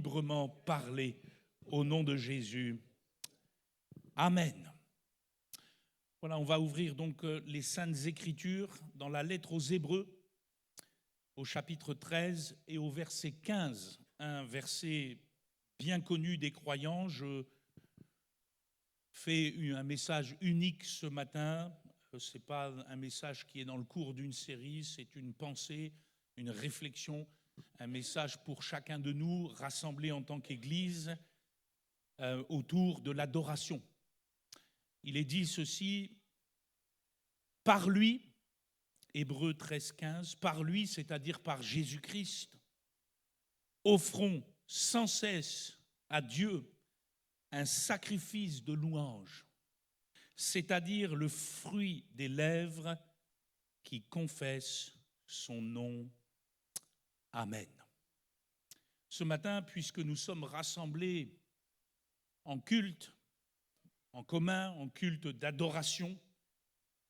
librement parler au nom de Jésus. Amen. Voilà, on va ouvrir donc les Saintes Écritures dans la lettre aux Hébreux, au chapitre 13 et au verset 15. Un verset bien connu des croyants. Je fais un message unique ce matin. Ce n'est pas un message qui est dans le cours d'une série, c'est une pensée, une réflexion, un message pour chacun de nous, rassemblés en tant qu'Église, autour de l'adoration. Il est dit ceci, par lui, Hébreux 13, 15, par lui, c'est-à-dire par Jésus-Christ, offrons sans cesse à Dieu un sacrifice de louange, c'est-à-dire le fruit des lèvres qui confessent son nom. Amen. Ce matin, puisque nous sommes rassemblés en culte, en commun, en culte d'adoration,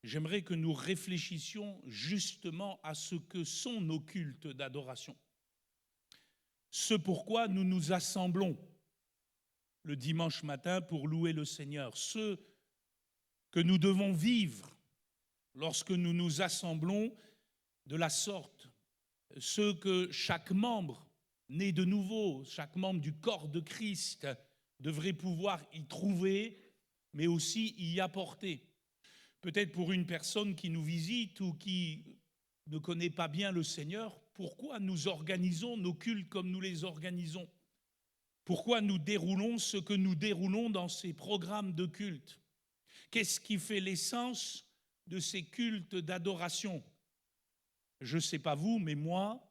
j'aimerais que nous réfléchissions justement à ce que sont nos cultes d'adoration. Ce pourquoi nous nous assemblons le dimanche matin pour louer le Seigneur. Ce que nous devons vivre lorsque nous nous assemblons de la sorte. Ce que chaque membre né de nouveau, chaque membre du corps de Christ devrait pouvoir y trouver, mais aussi y apporter. Peut-être pour une personne qui nous visite ou qui ne connaît pas bien le Seigneur, pourquoi nous organisons nos cultes comme nous les organisons? Pourquoi nous déroulons ce que nous déroulons dans ces programmes de culte? Qu'est-ce qui fait l'essence de ces cultes d'adoration? Je ne sais pas vous, mais moi,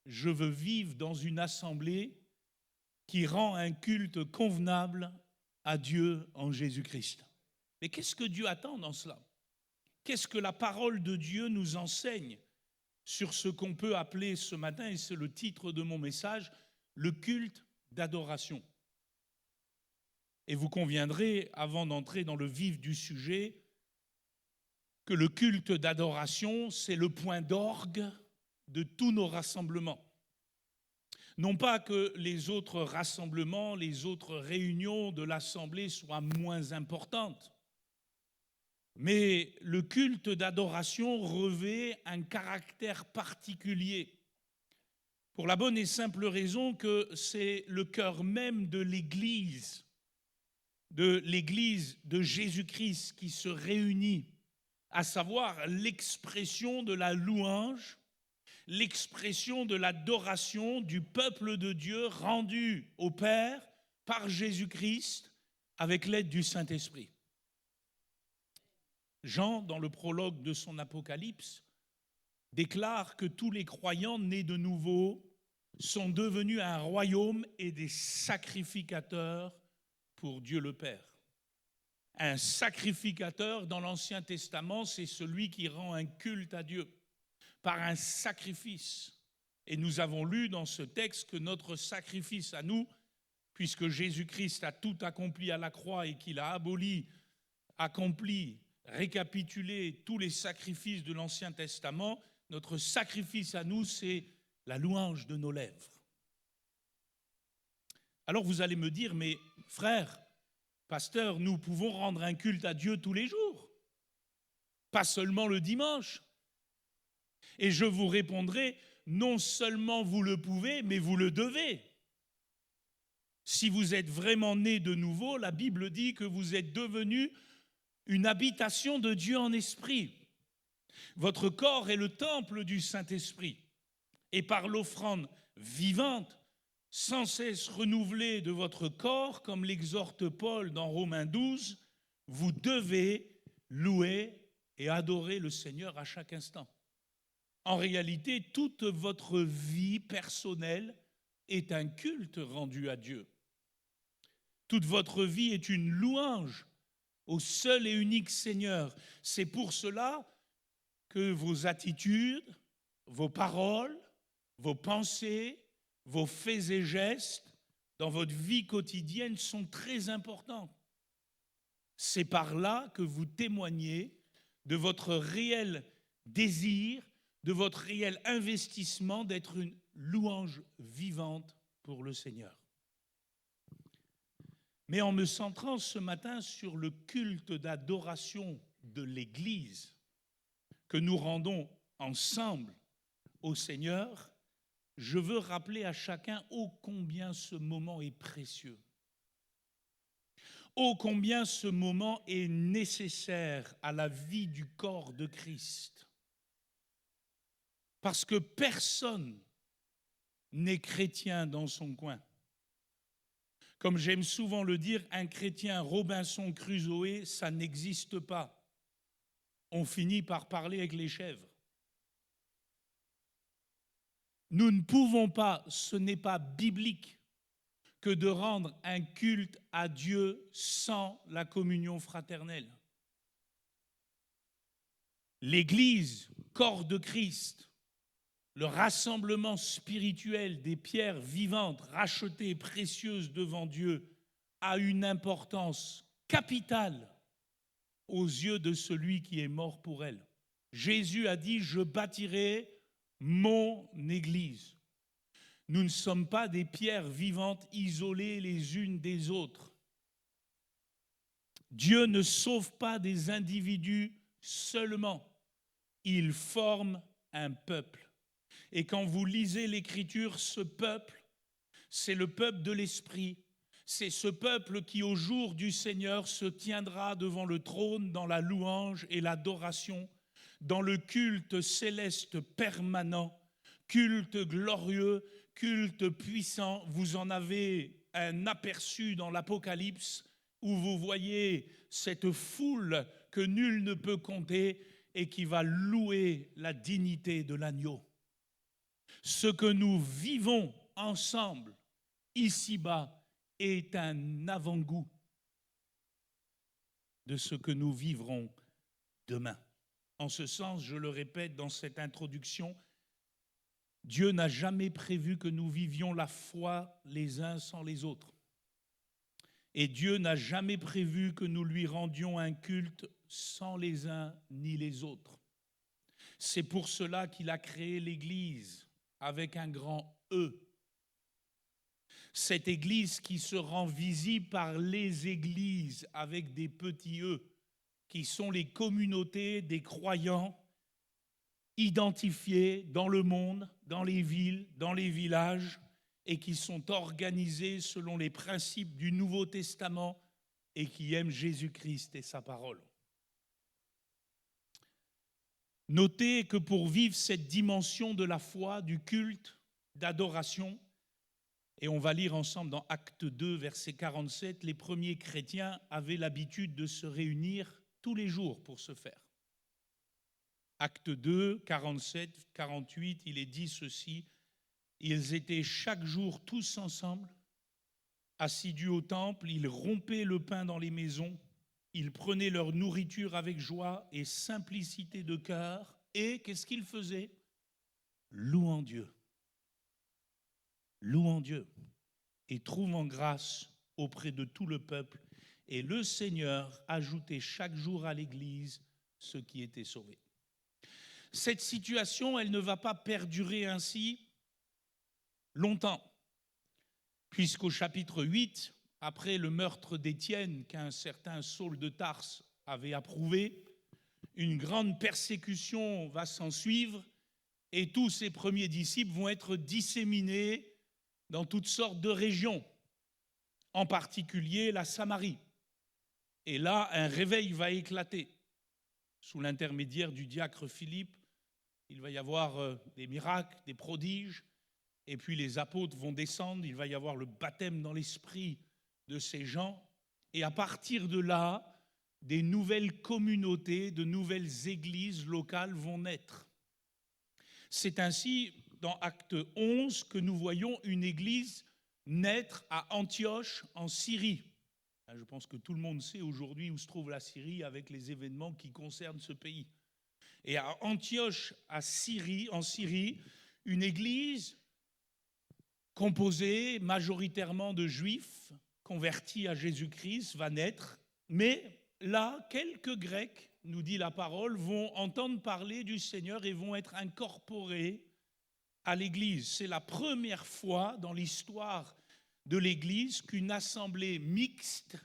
je veux vivre dans une assemblée qui rend un culte convenable à Dieu en Jésus-Christ. Mais qu'est-ce que Dieu attend dans cela? Qu'est-ce que la parole de Dieu nous enseigne sur ce qu'on peut appeler ce matin, et c'est le titre de mon message, le culte d'adoration. Et vous conviendrez, avant d'entrer dans le vif du sujet, que le culte d'adoration, c'est le point d'orgue de tous nos rassemblements. Non pas que les autres rassemblements, les autres réunions de l'Assemblée soient moins importantes, mais le culte d'adoration revêt un caractère particulier, pour la bonne et simple raison que c'est le cœur même de l'Église de Jésus-Christ qui se réunit, à savoir l'expression de la louange, l'expression de l'adoration du peuple de Dieu rendu au Père par Jésus-Christ avec l'aide du Saint-Esprit. Jean, dans le prologue de son Apocalypse, déclare que tous les croyants nés de nouveau sont devenus un royaume et des sacrificateurs pour Dieu le Père. Un sacrificateur dans l'Ancien Testament, c'est celui qui rend un culte à Dieu par un sacrifice. Et nous avons lu dans ce texte que notre sacrifice à nous, puisque Jésus-Christ a tout accompli à la croix et qu'il a aboli, accompli, récapitulé tous les sacrifices de l'Ancien Testament, notre sacrifice à nous, c'est la louange de nos lèvres. Alors vous allez me dire, mais frère, pasteur, nous pouvons rendre un culte à Dieu tous les jours, pas seulement le dimanche. Et je vous répondrai, non seulement vous le pouvez, mais vous le devez. Si vous êtes vraiment né de nouveau, la Bible dit que vous êtes devenu une habitation de Dieu en esprit. Votre corps est le temple du Saint-Esprit. Et par l'offrande vivante, sans cesse renouvelée de votre corps, comme l'exhorte Paul dans Romains 12, vous devez louer et adorer le Seigneur à chaque instant. En réalité, toute votre vie personnelle est un culte rendu à Dieu. Toute votre vie est une louange au seul et unique Seigneur. C'est pour cela que vos attitudes, vos paroles, vos pensées, vos faits et gestes dans votre vie quotidienne sont très importants. C'est par là que vous témoignez de votre réel désir, de votre réel investissement d'être une louange vivante pour le Seigneur. Mais en me centrant ce matin sur le culte d'adoration de l'Église que nous rendons ensemble au Seigneur, je veux rappeler à chacun ô combien ce moment est précieux, ô combien ce moment est nécessaire à la vie du corps de Christ. Parce que personne n'est chrétien dans son coin. Comme j'aime souvent le dire, un chrétien Robinson Crusoe, ça n'existe pas. On finit par parler avec les chèvres. Nous ne pouvons pas, ce n'est pas biblique, que de rendre un culte à Dieu sans la communion fraternelle. L'Église, corps de Christ, le rassemblement spirituel des pierres vivantes, rachetées et précieuses devant Dieu, a une importance capitale aux yeux de celui qui est mort pour elle. Jésus a dit « Je bâtirai mon Église ». Nous ne sommes pas des pierres vivantes isolées les unes des autres. Dieu ne sauve pas des individus seulement, il forme un peuple. Et quand vous lisez l'Écriture, ce peuple, c'est le peuple de l'Esprit. C'est ce peuple qui, au jour du Seigneur, se tiendra devant le trône dans la louange et l'adoration, dans le culte céleste permanent, culte glorieux, culte puissant. Vous en avez un aperçu dans l'Apocalypse où vous voyez cette foule que nul ne peut compter et qui va louer la dignité de l'agneau. Ce que nous vivons ensemble, ici-bas, est un avant-goût de ce que nous vivrons demain. En ce sens, je le répète dans cette introduction, Dieu n'a jamais prévu que nous vivions la foi les uns sans les autres. Et Dieu n'a jamais prévu que nous lui rendions un culte sans les uns ni les autres. C'est pour cela qu'il a créé l'Église avec un grand E. Cette Église qui se rend visible par les églises avec des petits E, qui sont les communautés des croyants identifiés dans le monde, dans les villes, dans les villages, et qui sont organisés selon les principes du Nouveau Testament et qui aiment Jésus-Christ et sa parole. Notez que pour vivre cette dimension de la foi, du culte, d'adoration, et on va lire ensemble dans Actes 2, verset 47, les premiers chrétiens avaient l'habitude de se réunir tous les jours pour ce faire. Actes 2, 47, 48, il est dit ceci, ils étaient chaque jour tous ensemble, assidus au temple, ils rompaient le pain dans les maisons, ils prenaient leur nourriture avec joie et simplicité de cœur, et qu'est-ce qu'ils faisaient? Louant Dieu. Louant Dieu et trouvant grâce auprès de tout le peuple. Et le Seigneur ajoutait chaque jour à l'Église ceux qui étaient sauvés. Cette situation, elle ne va pas perdurer ainsi longtemps, puisqu'au chapitre 8, après le meurtre d'Étienne qu'un certain Saul de Tarse avait approuvé, une grande persécution va s'en suivre et tous ses premiers disciples vont être disséminés dans toutes sortes de régions, en particulier la Samarie. Et là, un réveil va éclater. Sous l'intermédiaire du diacre Philippe, il va y avoir des miracles, des prodiges, et puis les apôtres vont descendre, il va y avoir le baptême dans l'esprit de ces gens, et à partir de là, des nouvelles communautés, de nouvelles églises locales vont naître. C'est ainsi, dans Acte 11, que nous voyons une église naître à Antioche, en Syrie. Je pense que tout le monde sait aujourd'hui où se trouve la Syrie avec les événements qui concernent ce pays. Et à Antioche, en Syrie, une église composée majoritairement de juifs convertis à Jésus-Christ va naître. Mais là, quelques Grecs, nous dit la parole, vont entendre parler du Seigneur et vont être incorporés à l'Église. C'est la première fois dans l'histoire de l'Église qu'une assemblée mixte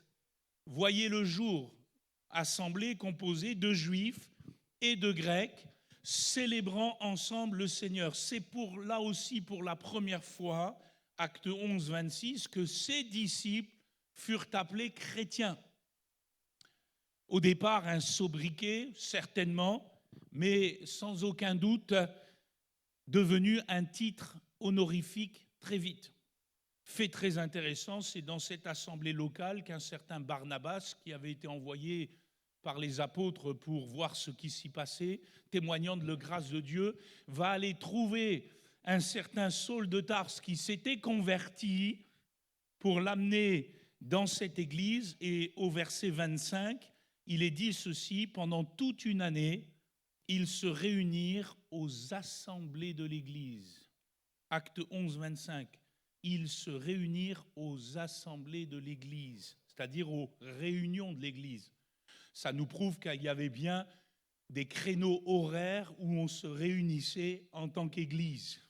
voyait le jour, assemblée composée de Juifs et de Grecs, célébrant ensemble le Seigneur. C'est là aussi pour la première fois, acte 11, 26, que ces disciples furent appelés chrétiens. Au départ, un sobriquet, certainement, mais sans aucun doute devenu un titre honorifique très vite. Fait très intéressant, c'est dans cette assemblée locale qu'un certain Barnabas, qui avait été envoyé par les apôtres pour voir ce qui s'y passait, témoignant de la grâce de Dieu, va aller trouver un certain Saul de Tarse qui s'était converti pour l'amener dans cette église. Et au verset 25, il est dit ceci: pendant toute une année, ils se réunirent aux assemblées de l'église. Acte 11, 25. Ils se réunirent aux assemblées de l'église, c'est-à-dire aux réunions de l'église. Ça nous prouve qu'il y avait bien des créneaux horaires où on se réunissait en tant qu'église.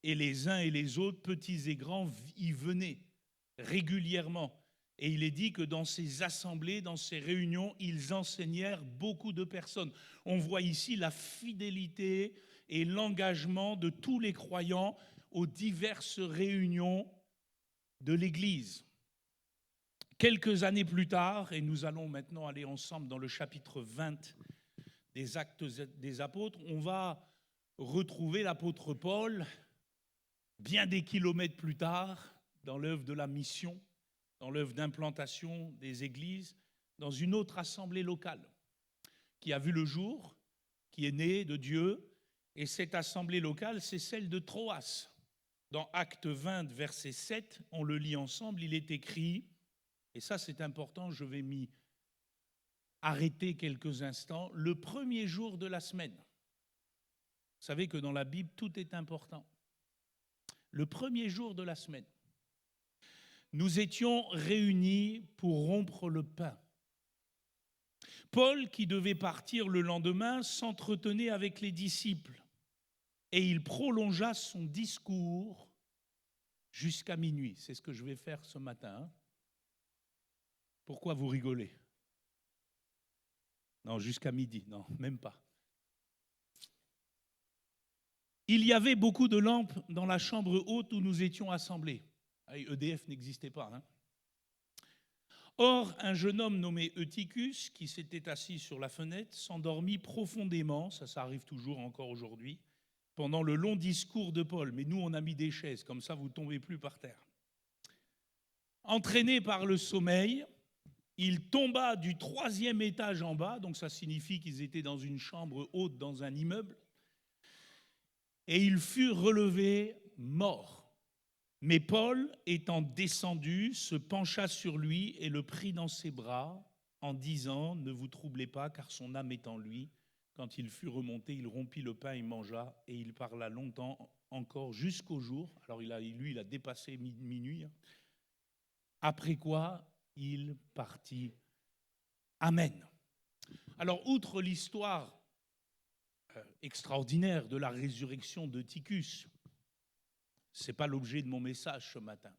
Et les uns et les autres, petits et grands, y venaient régulièrement. Et il est dit que dans ces assemblées, dans ces réunions, ils enseignèrent beaucoup de personnes. On voit ici la fidélité et l'engagement de tous les croyants aux diverses réunions de l'Église. Quelques années plus tard, et nous allons maintenant aller ensemble dans le chapitre 20 des Actes des Apôtres, on va retrouver l'apôtre Paul, bien des kilomètres plus tard, dans l'œuvre de la mission, dans l'œuvre d'implantation des églises, dans une autre assemblée locale, qui a vu le jour, qui est née de Dieu, et cette assemblée locale, c'est celle de Troas. Dans Acte 20, verset 7, on le lit ensemble, il est écrit, et ça c'est important, je vais m'y arrêter quelques instants, le premier jour de la semaine. Vous savez que dans la Bible, tout est important. Le premier jour de la semaine, nous étions réunis pour rompre le pain. Paul, qui devait partir le lendemain, s'entretenait avec les disciples et il prolongea son discours jusqu'à minuit. C'est ce que je vais faire ce matin. Pourquoi vous rigolez? Non, jusqu'à midi, non, même pas. Il y avait beaucoup de lampes dans la chambre haute où nous étions assemblés. EDF n'existait pas. Or, un jeune homme nommé Eutychus, qui s'était assis sur la fenêtre, s'endormit profondément, ça arrive toujours encore aujourd'hui, pendant le long discours de Paul. Mais nous, on a mis des chaises, comme ça vous ne tombez plus par terre. Entraîné par le sommeil, il tomba du 3e étage en bas, donc ça signifie qu'ils étaient dans une chambre haute dans un immeuble, et il fut relevé mort. Mais Paul, étant descendu, se pencha sur lui et le prit dans ses bras en disant « Ne vous troublez pas, car son âme est en lui. » Quand il fut remonté, il rompit le pain et mangea, et il parla longtemps encore jusqu'au jour. Alors il a dépassé minuit. Après quoi, il partit. Amen. Alors, outre l'histoire extraordinaire de la résurrection de Tychus, ce n'est pas l'objet de mon message ce matin.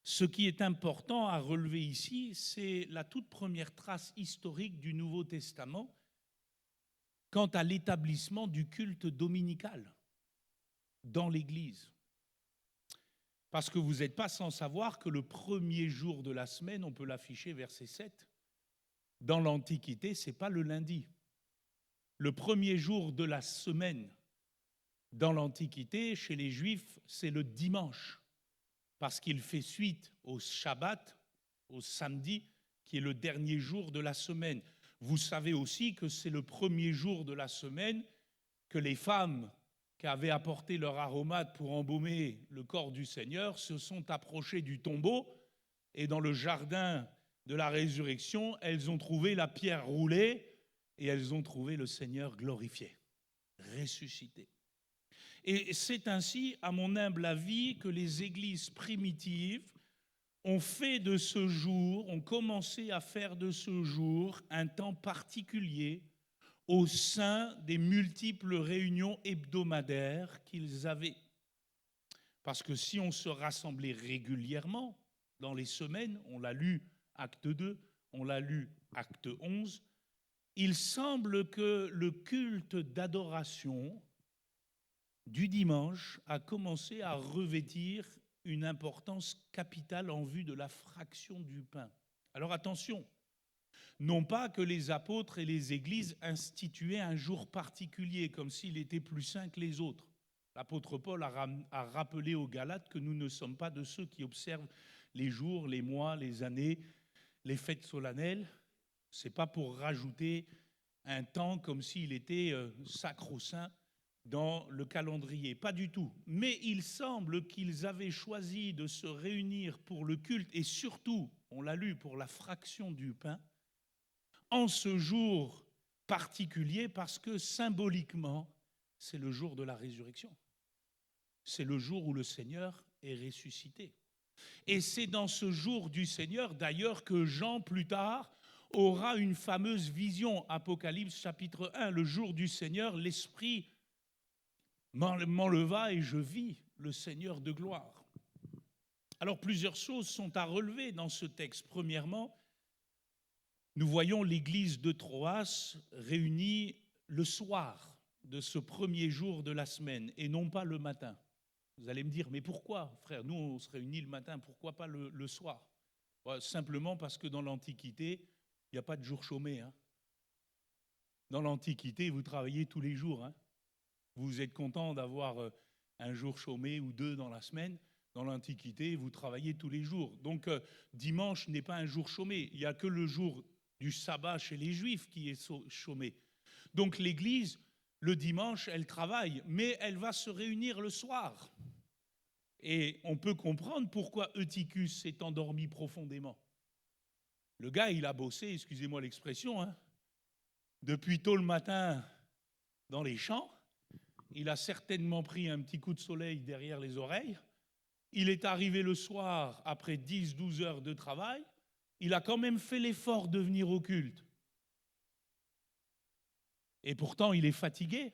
Ce qui est important à relever ici, c'est la toute première trace historique du Nouveau Testament quant à l'établissement du culte dominical dans l'Église. Parce que vous n'êtes pas sans savoir que le premier jour de la semaine, on peut l'afficher verset 7, dans l'Antiquité, ce n'est pas le lundi. Le premier jour de la semaine, dans l'Antiquité, chez les Juifs, c'est le dimanche, parce qu'il fait suite au Shabbat, au samedi, qui est le dernier jour de la semaine. Vous savez aussi que c'est le premier jour de la semaine que les femmes qui avaient apporté leur aromate pour embaumer le corps du Seigneur se sont approchées du tombeau, et dans le jardin de la résurrection, elles ont trouvé la pierre roulée et elles ont trouvé le Seigneur glorifié, ressuscité. Et c'est ainsi, à mon humble avis, que les églises primitives ont fait de ce jour, ont commencé à faire de ce jour un temps particulier au sein des multiples réunions hebdomadaires qu'ils avaient. Parce que si on se rassemblait régulièrement dans les semaines, on l'a lu acte 2, on l'a lu acte 11, il semble que le culte d'adoration du dimanche a commencé à revêtir une importance capitale en vue de la fraction du pain. Alors attention, non pas que les apôtres et les églises instituaient un jour particulier comme s'il était plus saint que les autres. L'apôtre Paul a rappelé aux Galates que nous ne sommes pas de ceux qui observent les jours, les mois, les années, les fêtes solennelles. Ce n'est pas pour rajouter un temps comme s'il était sacro-saint dans le calendrier, pas du tout. Mais il semble qu'ils avaient choisi de se réunir pour le culte et surtout, on l'a lu, pour la fraction du pain, en ce jour particulier parce que symboliquement, c'est le jour de la résurrection. C'est le jour où le Seigneur est ressuscité. Et c'est dans ce jour du Seigneur, d'ailleurs, que Jean, plus tard, aura une fameuse vision. Apocalypse chapitre 1, le jour du Seigneur, l'Esprit m'enleva et je vis le Seigneur de gloire. Alors plusieurs choses sont à relever dans ce texte. Premièrement, nous voyons l'église de Troas réunie le soir de ce premier jour de la semaine et non pas le matin. Vous allez me dire, mais pourquoi, frère? Nous, on se réunit le matin, pourquoi pas le soir? Simplement parce que dans l'Antiquité, il n'y a pas de jour chômé. Dans l'Antiquité, vous travaillez tous les jours. Vous êtes content d'avoir un jour chômé ou deux dans la semaine. Dans l'Antiquité, vous travaillez tous les jours. Donc, dimanche n'est pas un jour chômé. Il n'y a que le jour du sabbat chez les Juifs qui est chômé. Donc, l'Église, le dimanche, elle travaille, mais elle va se réunir le soir. Et on peut comprendre pourquoi Eutychus s'est endormi profondément. Le gars, il a bossé, excusez-moi l'expression, depuis tôt le matin dans les champs. Il a certainement pris un petit coup de soleil derrière les oreilles. Il est arrivé le soir, après 10-12 heures de travail. Il a quand même fait l'effort de venir au culte. Et pourtant, il est fatigué.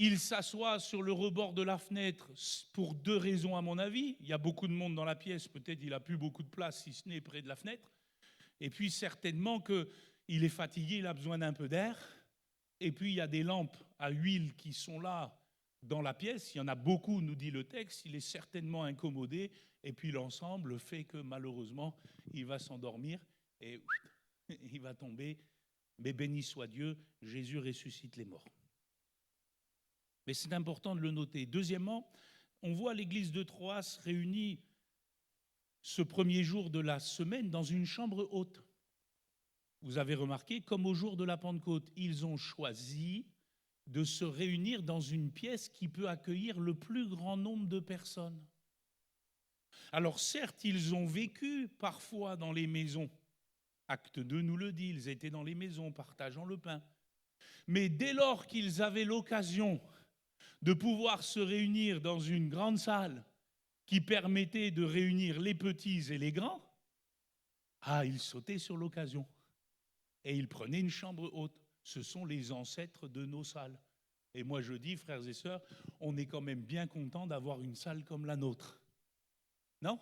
Il s'assoit sur le rebord de la fenêtre pour deux raisons à mon avis. Il y a beaucoup de monde dans la pièce, peut-être il n'a plus beaucoup de place si ce n'est près de la fenêtre. Et puis certainement qu'il est fatigué, il a besoin d'un peu d'air. Et puis il y a des lampes à huile qui sont là dans la pièce. Il y en a beaucoup, nous dit le texte. Il est certainement incommodé. Et puis l'ensemble fait que malheureusement, il va s'endormir et il va tomber. Mais béni soit Dieu, Jésus ressuscite les morts. Mais c'est important de le noter. Deuxièmement, on voit l'église de Troas réunie ce premier jour de la semaine dans une chambre haute. Vous avez remarqué, comme au jour de la Pentecôte, ils ont choisi de se réunir dans une pièce qui peut accueillir le plus grand nombre de personnes. Alors certes, ils ont vécu parfois dans les maisons. Acte 2 nous le dit, ils étaient dans les maisons partageant le pain. Mais dès lors qu'ils avaient l'occasion de pouvoir se réunir dans une grande salle qui permettait de réunir les petits et les grands, ils sautaient sur l'occasion et ils prenaient une chambre haute. Ce sont les ancêtres de nos salles. Et moi je dis, frères et sœurs, on est quand même bien content d'avoir une salle comme la nôtre. Non?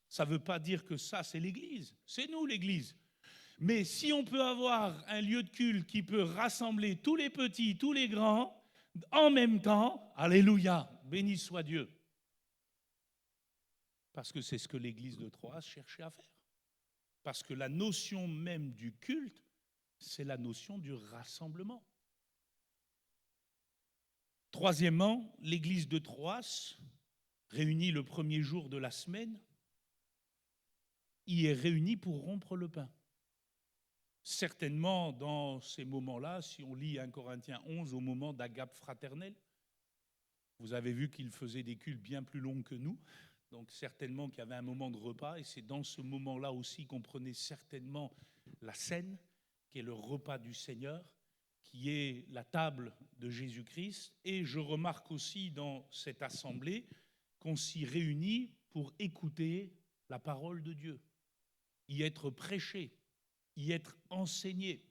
Ça ne veut pas dire que ça c'est l'église, c'est nous l'église. Mais si on peut avoir un lieu de culte qui peut rassembler tous les petits, tous les grands, en même temps, alléluia, béni soit Dieu. Parce que c'est ce que l'église de Troas cherchait à faire. Parce que la notion même du culte, c'est la notion du rassemblement. Troisièmement, l'église de Troas, réunie le premier jour de la semaine, y est réunie pour rompre le pain. Certainement, dans ces moments-là, si on lit 1 Corinthiens 11, au moment d'Agape fraternelle, vous avez vu qu'il faisait des cultes bien plus longs que nous, donc certainement qu'il y avait un moment de repas, et c'est dans ce moment-là aussi qu'on prenait certainement la scène, qui est le repas du Seigneur, qui est la table de Jésus-Christ, et je remarque aussi dans cette assemblée qu'on s'y réunit pour écouter la parole de Dieu, y être prêché, y être enseigné.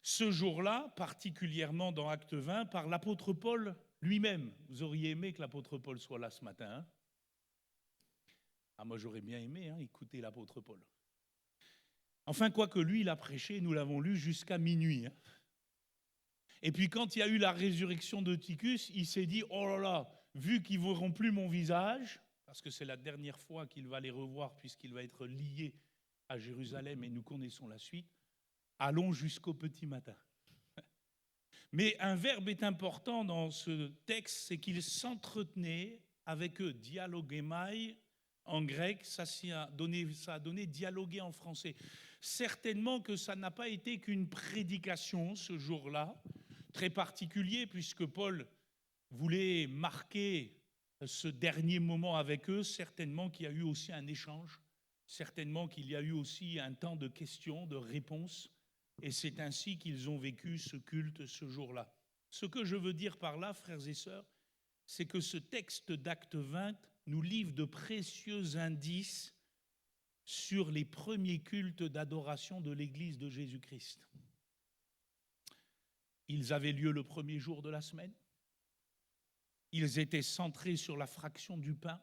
Ce jour-là, particulièrement dans Acte 20, par l'apôtre Paul, lui-même, vous auriez aimé que l'apôtre Paul soit là ce matin, hein? Ah, moi j'aurais bien aimé écouter l'apôtre Paul. Enfin, quoique lui, il a prêché, nous l'avons lu, jusqu'à minuit. Et puis quand il y a eu la résurrection de Tychus, il s'est dit, oh là là, vu qu'ils ne verront plus mon visage, parce que c'est la dernière fois qu'il va les revoir puisqu'il va être lié à Jérusalem et nous connaissons la suite, allons jusqu'au petit matin. Mais un verbe est important dans ce texte, c'est qu'il s'entretenait avec eux, dialogemai en grec, ça a donné dialoguer en français. Certainement que ça n'a pas été qu'une prédication ce jour-là, très particulier puisque Paul voulait marquer ce dernier moment avec eux, certainement qu'il y a eu aussi un échange, certainement qu'il y a eu aussi un temps de questions, de réponses, et c'est ainsi qu'ils ont vécu ce culte ce jour-là. Ce que je veux dire par là, frères et sœurs, c'est que ce texte d'Acte 20 nous livre de précieux indices sur les premiers cultes d'adoration de l'Église de Jésus-Christ. Ils avaient lieu le premier jour de la semaine. Ils étaient centrés sur la fraction du pain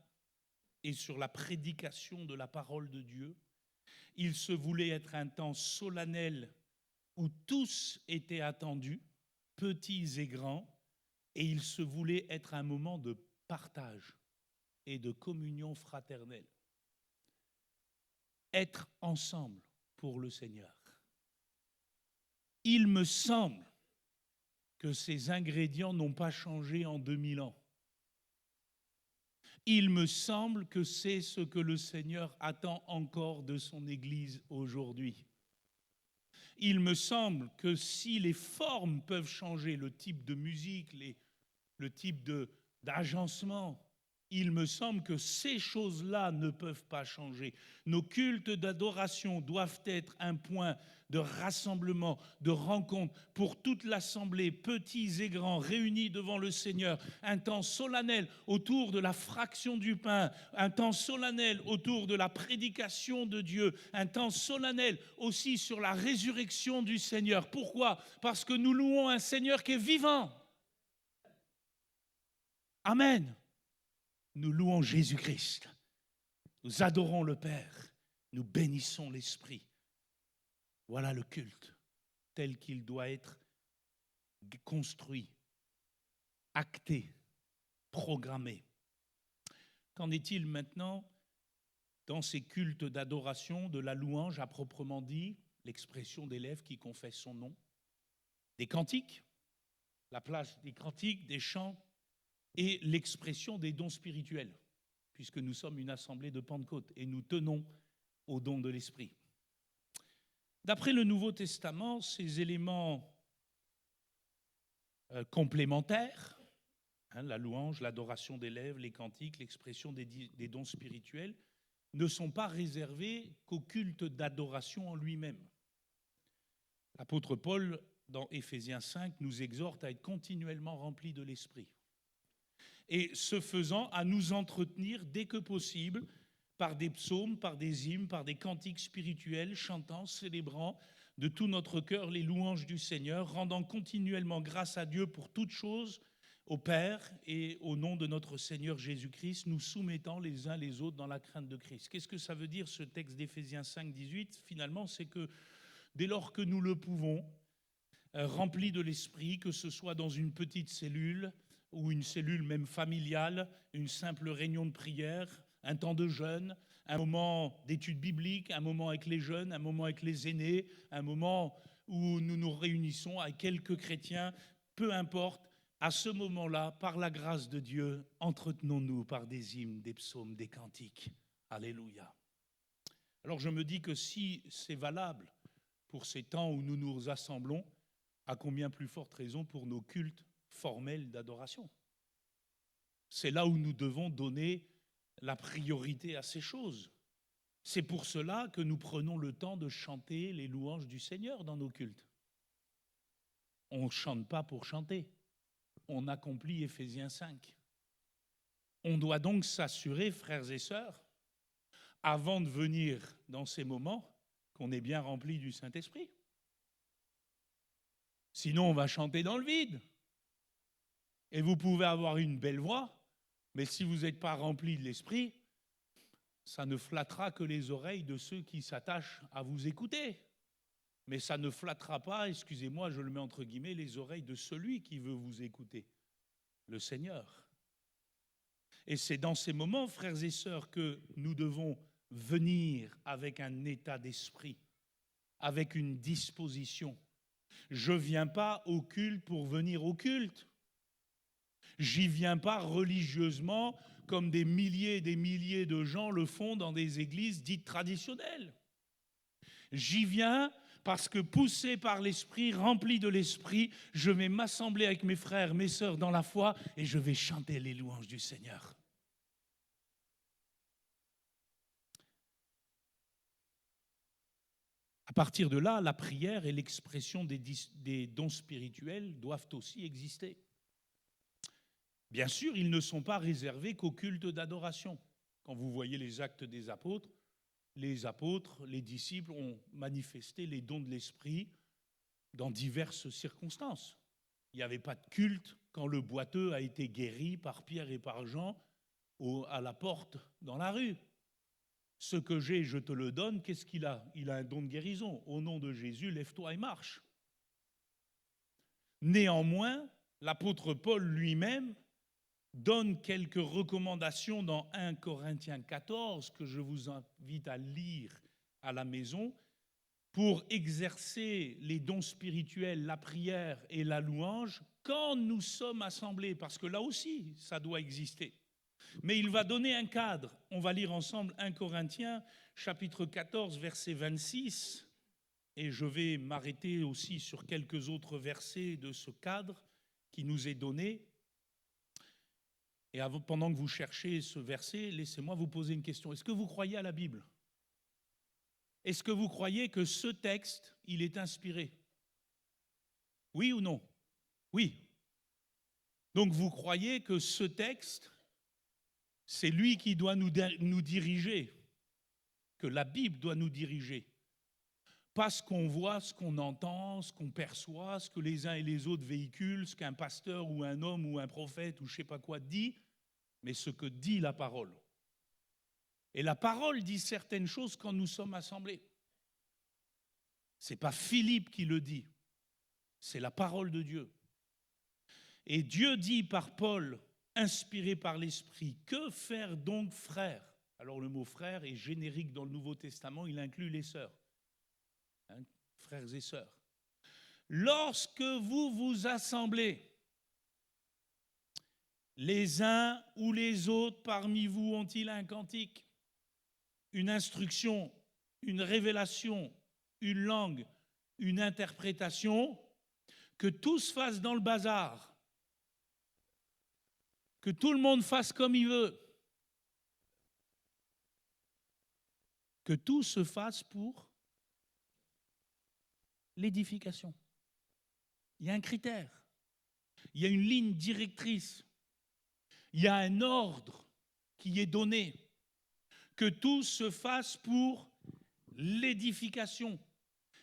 et sur la prédication de la parole de Dieu. Ils se voulaient être un temps solennel où tous étaient attendus, petits et grands, et ils se voulaient être un moment de partage et de communion fraternelle. Être ensemble pour le Seigneur. Il me semble que ces ingrédients n'ont pas changé en 2000 ans. Il me semble que c'est ce que le Seigneur attend encore de son Église aujourd'hui. Il me semble que si les formes peuvent changer, le type de musique, le type d'agencement, il me semble que ces choses-là ne peuvent pas changer. Nos cultes d'adoration doivent être un point de rassemblement, de rencontre pour toute l'assemblée, petits et grands, réunis devant le Seigneur. Un temps solennel autour de la fraction du pain, un temps solennel autour de la prédication de Dieu, un temps solennel aussi sur la résurrection du Seigneur. Pourquoi ? Parce que nous louons un Seigneur qui est vivant. Amen. Nous louons Jésus-Christ, nous adorons le Père, nous bénissons l'Esprit. Voilà le culte tel qu'il doit être construit, acté, programmé. Qu'en est-il maintenant dans ces cultes d'adoration, de la louange à proprement dit, l'expression des lèvres qui confessent son nom, des cantiques, la place des cantiques, des chants, et l'expression des dons spirituels, puisque nous sommes une assemblée de Pentecôte et nous tenons aux dons de l'Esprit. D'après le Nouveau Testament, ces éléments complémentaires, la louange, l'adoration des lèvres, les cantiques, l'expression des dons spirituels, ne sont pas réservés qu'au culte d'adoration en lui-même. L'apôtre Paul, dans Éphésiens 5, nous exhorte à être continuellement remplis de l'Esprit. Et ce faisant, à nous entretenir dès que possible par des psaumes, par des hymnes, par des cantiques spirituels, chantant, célébrant de tout notre cœur les louanges du Seigneur, rendant continuellement grâce à Dieu pour toutes choses, au Père et au nom de notre Seigneur Jésus-Christ, nous soumettant les uns les autres dans la crainte de Christ. Qu'est-ce que ça veut dire ce texte d'Éphésiens 5, 18 ? Finalement, c'est que dès lors que nous le pouvons, remplis de l'Esprit, que ce soit dans une petite cellule, ou une cellule même familiale, une simple réunion de prière, un temps de jeûne, un moment d'étude biblique, un moment avec les jeunes, un moment avec les aînés, un moment où nous nous réunissons avec quelques chrétiens, peu importe, à ce moment-là, par la grâce de Dieu, entretenons-nous par des hymnes, des psaumes, des cantiques. Alléluia. Alors je me dis que si c'est valable pour ces temps où nous nous assemblons, à combien plus forte raison pour nos cultes formelle d'adoration. C'est là où nous devons donner la priorité à ces choses. C'est pour cela que nous prenons le temps de chanter les louanges du Seigneur dans nos cultes. On ne chante pas pour chanter. On accomplit Éphésiens 5. On doit donc s'assurer, frères et sœurs, avant de venir dans ces moments, qu'on est bien rempli du Saint-Esprit. Sinon, on va chanter dans le vide. Et vous pouvez avoir une belle voix, mais si vous n'êtes pas rempli de l'esprit, ça ne flattera que les oreilles de ceux qui s'attachent à vous écouter. Mais ça ne flattera pas, excusez-moi, je le mets entre guillemets, les oreilles de celui qui veut vous écouter, le Seigneur. Et c'est dans ces moments, frères et sœurs, que nous devons venir avec un état d'esprit, avec une disposition. Je ne viens pas au culte pour venir au culte. J'y viens pas religieusement comme des milliers et des milliers de gens le font dans des églises dites traditionnelles. J'y viens parce que poussé par l'esprit, rempli de l'esprit, je vais m'assembler avec mes frères, mes sœurs dans la foi et je vais chanter les louanges du Seigneur. À partir de là, la prière et l'expression des dons spirituels doivent aussi exister. Bien sûr, ils ne sont pas réservés qu'au culte d'adoration. Quand vous voyez les actes des apôtres, les disciples ont manifesté les dons de l'esprit dans diverses circonstances. Il n'y avait pas de culte quand le boiteux a été guéri par Pierre et par Jean à la porte dans la rue. Ce que j'ai, je te le donne. Qu'est-ce qu'il a? Il a un don de guérison. Au nom de Jésus, lève-toi et marche. Néanmoins, l'apôtre Paul lui-même donne quelques recommandations dans 1 Corinthiens 14 que je vous invite à lire à la maison pour exercer les dons spirituels, la prière et la louange quand nous sommes assemblés, parce que là aussi, ça doit exister. Mais il va donner un cadre. On va lire ensemble 1 Corinthiens, chapitre 14, verset 26, et je vais m'arrêter aussi sur quelques autres versets de ce cadre qui nous est donné. Et pendant que vous cherchez ce verset, laissez-moi vous poser une question. Est-ce que vous croyez à la Bible? Est-ce que vous croyez que ce texte, il est inspiré? Oui ou non? Oui. Donc vous croyez que ce texte, c'est lui qui doit nous diriger, que la Bible doit nous diriger. Pas ce qu'on voit, ce qu'on entend, ce qu'on perçoit, ce que les uns et les autres véhiculent, ce qu'un pasteur ou un homme ou un prophète ou je ne sais pas quoi dit, mais ce que dit la parole. Et la parole dit certaines choses quand nous sommes assemblés. Ce n'est pas Philippe qui le dit, c'est la parole de Dieu. Et Dieu dit par Paul, inspiré par l'Esprit, que faire donc, frères? Alors le mot frère est générique dans le Nouveau Testament, il inclut les sœurs, frères et sœurs. Lorsque vous vous assemblez, les uns ou les autres parmi vous ont-ils un cantique, une instruction, une révélation, une langue, une interprétation? Que tout se fasse dans le bazar, que tout le monde fasse comme il veut, que tout se fasse pour l'édification. Il y a un critère, il y a une ligne directrice, il y a un ordre qui est donné, que tout se fasse pour l'édification.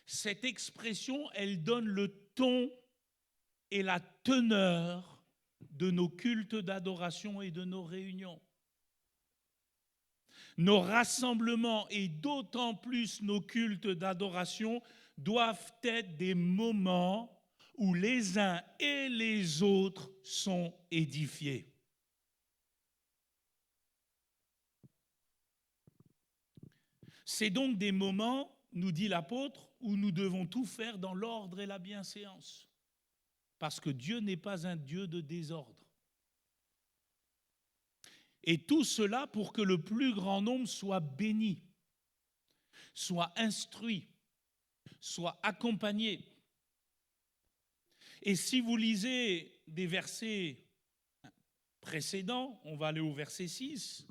Cette expression, elle donne le ton et la teneur de nos cultes d'adoration et de nos réunions. Nos rassemblements et d'autant plus nos cultes d'adoration doivent être des moments où les uns et les autres sont édifiés. C'est donc des moments, nous dit l'apôtre, où nous devons tout faire dans l'ordre et la bienséance. Parce que Dieu n'est pas un Dieu de désordre. Et tout cela pour que le plus grand nombre soit béni, soit instruit, soit accompagné. Et si vous lisez des versets précédents, on va aller au verset 6,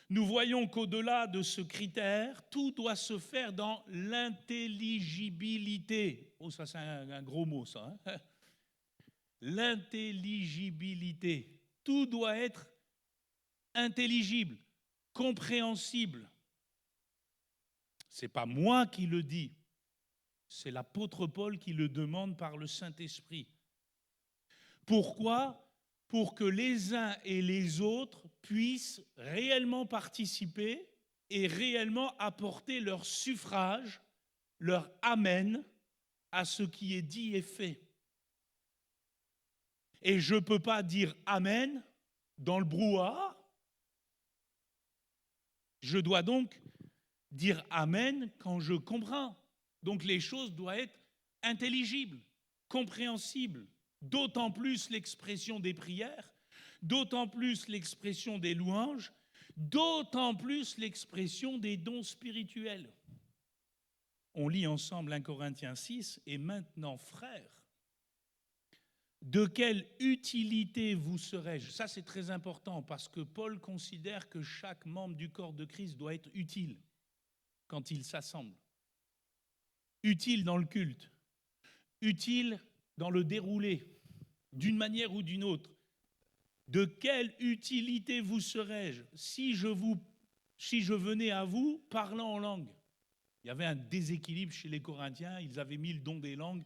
nous voyons qu'au-delà de ce critère, tout doit se faire dans l'intelligibilité. Oh, ça c'est un gros mot ça. Hein? L'intelligibilité. Tout doit être intelligible, compréhensible. Ce n'est pas moi qui le dis, c'est l'apôtre Paul qui le demande par le Saint-Esprit. Pourquoi ? pour que les uns et les autres puissent réellement participer et réellement apporter leur suffrage, leur amen à ce qui est dit et fait. Et je ne peux pas dire amen dans le brouhaha. Je dois donc dire amen quand je comprends. Donc les choses doivent être intelligibles, compréhensibles. D'autant plus l'expression des prières, d'autant plus l'expression des louanges, d'autant plus l'expression des dons spirituels. On lit ensemble 1 Corinthiens 6, et maintenant, frères, de quelle utilité vous serais-je? Ça, c'est très important parce que Paul considère que chaque membre du corps de Christ doit être utile quand il s'assemble. Utile dans le culte, utile dans le déroulé, d'une manière ou d'une autre. De quelle utilité vous serais-je si je venais à vous parlant en langue? Il y avait un déséquilibre chez les Corinthiens, ils avaient mis le don des langues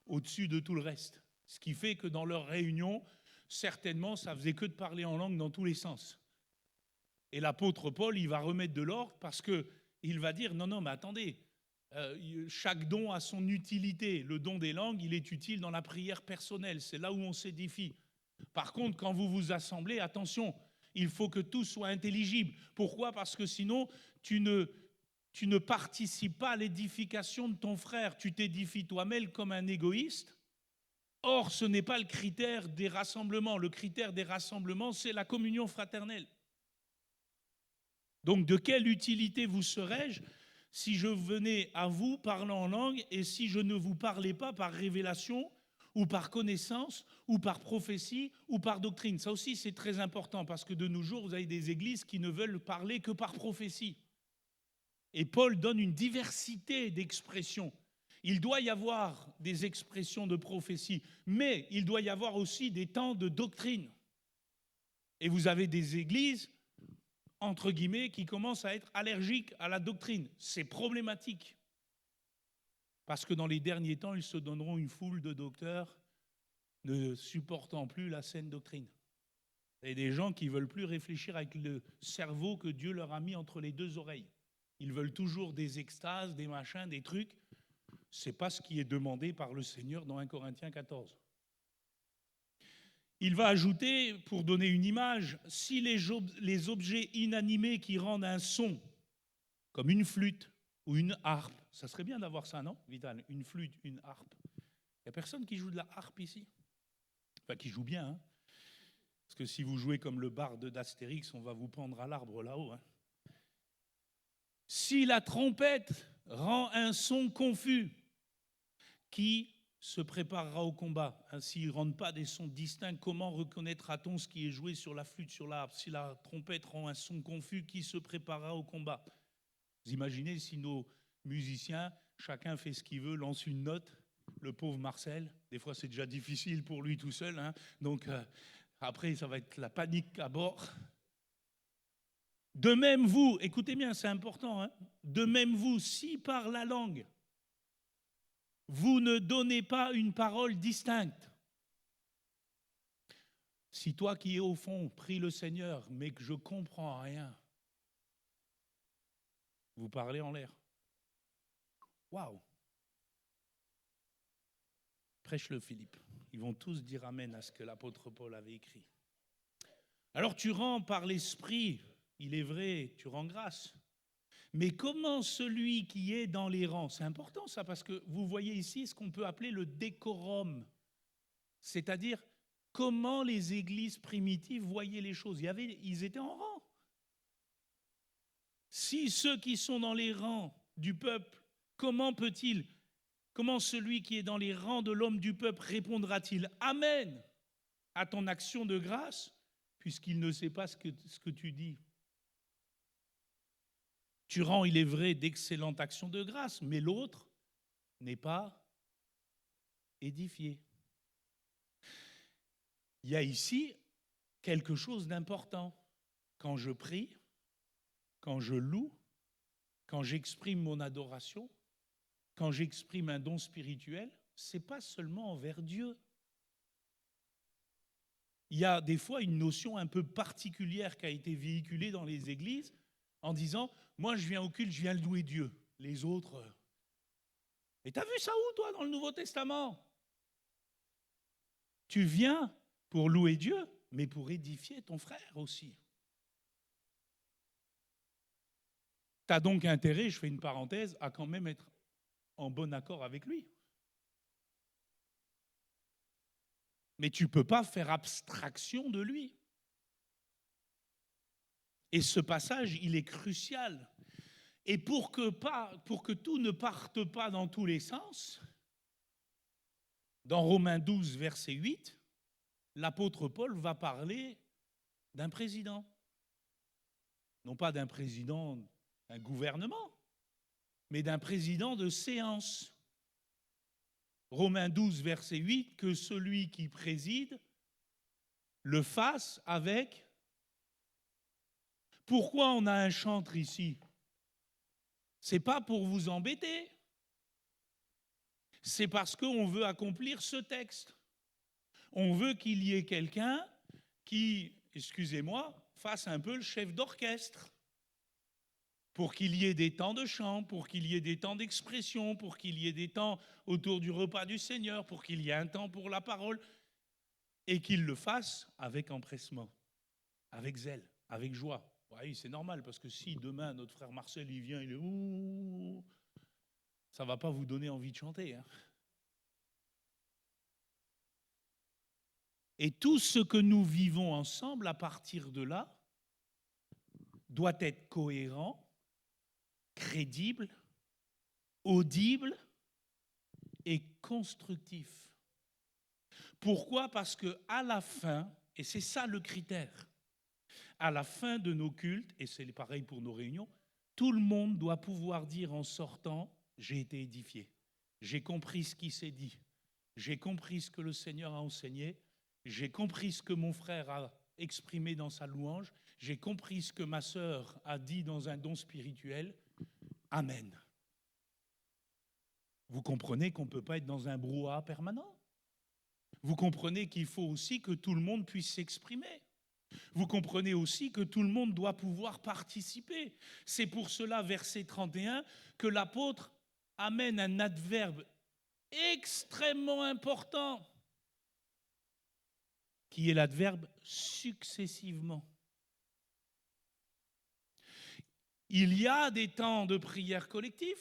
au-dessus de tout le reste. Ce qui fait que dans leur réunion, certainement, ça faisait que de parler en langue dans tous les sens. Et l'apôtre Paul, il va remettre de l'ordre parce qu'il va dire, non, mais attendez, chaque don a son utilité. Le don des langues, il est utile dans la prière personnelle. C'est là où on s'édifie. Par contre, quand vous vous assemblez, attention, il faut que tout soit intelligible. Pourquoi? Parce que sinon, tu ne participes pas à l'édification de ton frère. Tu t'édifies toi-même comme un égoïste. Or, ce n'est pas le critère des rassemblements. Le critère des rassemblements, c'est la communion fraternelle. Donc, de quelle utilité vous serais-je si je venais à vous parlant en langue et si je ne vous parlais pas par révélation ou par connaissance ou par prophétie ou par doctrine? Ça aussi, c'est très important parce que de nos jours, vous avez des églises qui ne veulent parler que par prophétie. Et Paul donne une diversité d'expressions. Il doit y avoir des expressions de prophétie, mais il doit y avoir aussi des temps de doctrine. Et vous avez des églises, entre guillemets, qui commencent à être allergiques à la doctrine. C'est problématique. Parce que dans les derniers temps, ils se donneront une foule de docteurs ne supportant plus la saine doctrine. Et des gens qui ne veulent plus réfléchir avec le cerveau que Dieu leur a mis entre les deux oreilles. Ils veulent toujours des extases, des machins, des trucs. Ce n'est pas ce qui est demandé par le Seigneur dans 1 Corinthiens 14. Il va ajouter, pour donner une image, si les objets inanimés qui rendent un son, comme une flûte ou une harpe, ça serait bien d'avoir ça, non, Vital? Une flûte, une harpe. Il n'y a personne qui joue de la harpe ici? Enfin, qui joue bien, hein? Parce que si vous jouez comme le barde d'Astérix, on va vous pendre à l'arbre là-haut, hein. Si la trompette rend un son confus, qui se préparera au combat? S'ils ne rendent pas des sons distincts, comment reconnaîtra-t-on ce qui est joué sur la flûte, sur la harpe? Si la trompette rend un son confus, qui se préparera au combat? Vous imaginez si nos musiciens, chacun fait ce qu'il veut, lance une note, le pauvre Marcel, des fois c'est déjà difficile pour lui tout seul, hein, donc après ça va être la panique à bord. De même vous, écoutez bien, c'est important, hein, de même vous, si par la langue, vous ne donnez pas une parole distincte. Si toi qui es au fond, prie le Seigneur, mais que je ne comprends rien, vous parlez en l'air. Waouh! Prêche-le, Philippe. Ils vont tous dire amen à ce que l'apôtre Paul avait écrit. Alors tu rends par l'esprit, il est vrai, tu rends grâce. Mais comment celui qui est dans les rangs, c'est important ça, parce que vous voyez ici ce qu'on peut appeler le décorum, c'est-à-dire comment les églises primitives voyaient les choses. Ils étaient en rang. Si ceux qui sont dans les rangs du peuple, comment celui qui est dans les rangs de l'homme du peuple répondra-t-il amen à ton action de grâce, puisqu'il ne sait pas ce que tu dis? Tu rends, il est vrai, d'excellentes actions de grâce, mais l'autre n'est pas édifié. Il y a ici quelque chose d'important. Quand je prie, quand je loue, quand j'exprime mon adoration, quand j'exprime un don spirituel, ce n'est pas seulement envers Dieu. il y a des fois une notion un peu particulière qui a été véhiculée dans les églises en disant « Moi, je viens au culte, je viens louer Dieu. Les autres... » Et t'as vu ça où, toi, dans le Nouveau Testament? Tu viens pour louer Dieu, mais pour édifier ton frère aussi. Tu as donc intérêt, je fais une parenthèse, à quand même être en bon accord avec lui. Mais tu ne peux pas faire abstraction de lui. Et ce passage, il est crucial. Et pour que tout ne parte pas dans tous les sens, dans Romains 12, verset 8, l'apôtre Paul va parler d'un président. Non pas d'un président d'un gouvernement, mais d'un président de séance. Romains 12, verset 8, que celui qui préside le fasse avec... Pourquoi on a un chantre ici? C'est pas pour vous embêter. C'est parce qu'on veut accomplir ce texte. On veut qu'il y ait quelqu'un qui, excusez-moi, fasse un peu le chef d'orchestre. Pour qu'il y ait des temps de chant, pour qu'il y ait des temps d'expression, pour qu'il y ait des temps autour du repas du Seigneur, pour qu'il y ait un temps pour la parole, et qu'il le fasse avec empressement, avec zèle, avec joie. Oui, c'est normal, parce que si demain notre frère Marcel il vient, il est ouh, ça ne va pas vous donner envie de chanter. Hein. Et tout ce que nous vivons ensemble à partir de là doit être cohérent, crédible, audible et constructif. Pourquoi? Parce qu'à la fin, et c'est ça le critère, à la fin de nos cultes, et c'est pareil pour nos réunions, tout le monde doit pouvoir dire en sortant « j'ai été édifié, j'ai compris ce qui s'est dit, j'ai compris ce que le Seigneur a enseigné, j'ai compris ce que mon frère a exprimé dans sa louange, j'ai compris ce que ma sœur a dit dans un don spirituel. Amen. » Vous comprenez qu'on ne peut pas être dans un brouhaha permanent. Vous comprenez qu'il faut aussi que tout le monde puisse s'exprimer. Vous comprenez aussi que tout le monde doit pouvoir participer. C'est pour cela, verset 31, que l'apôtre amène un adverbe extrêmement important, qui est l'adverbe successivement. Il y a des temps de prière collectif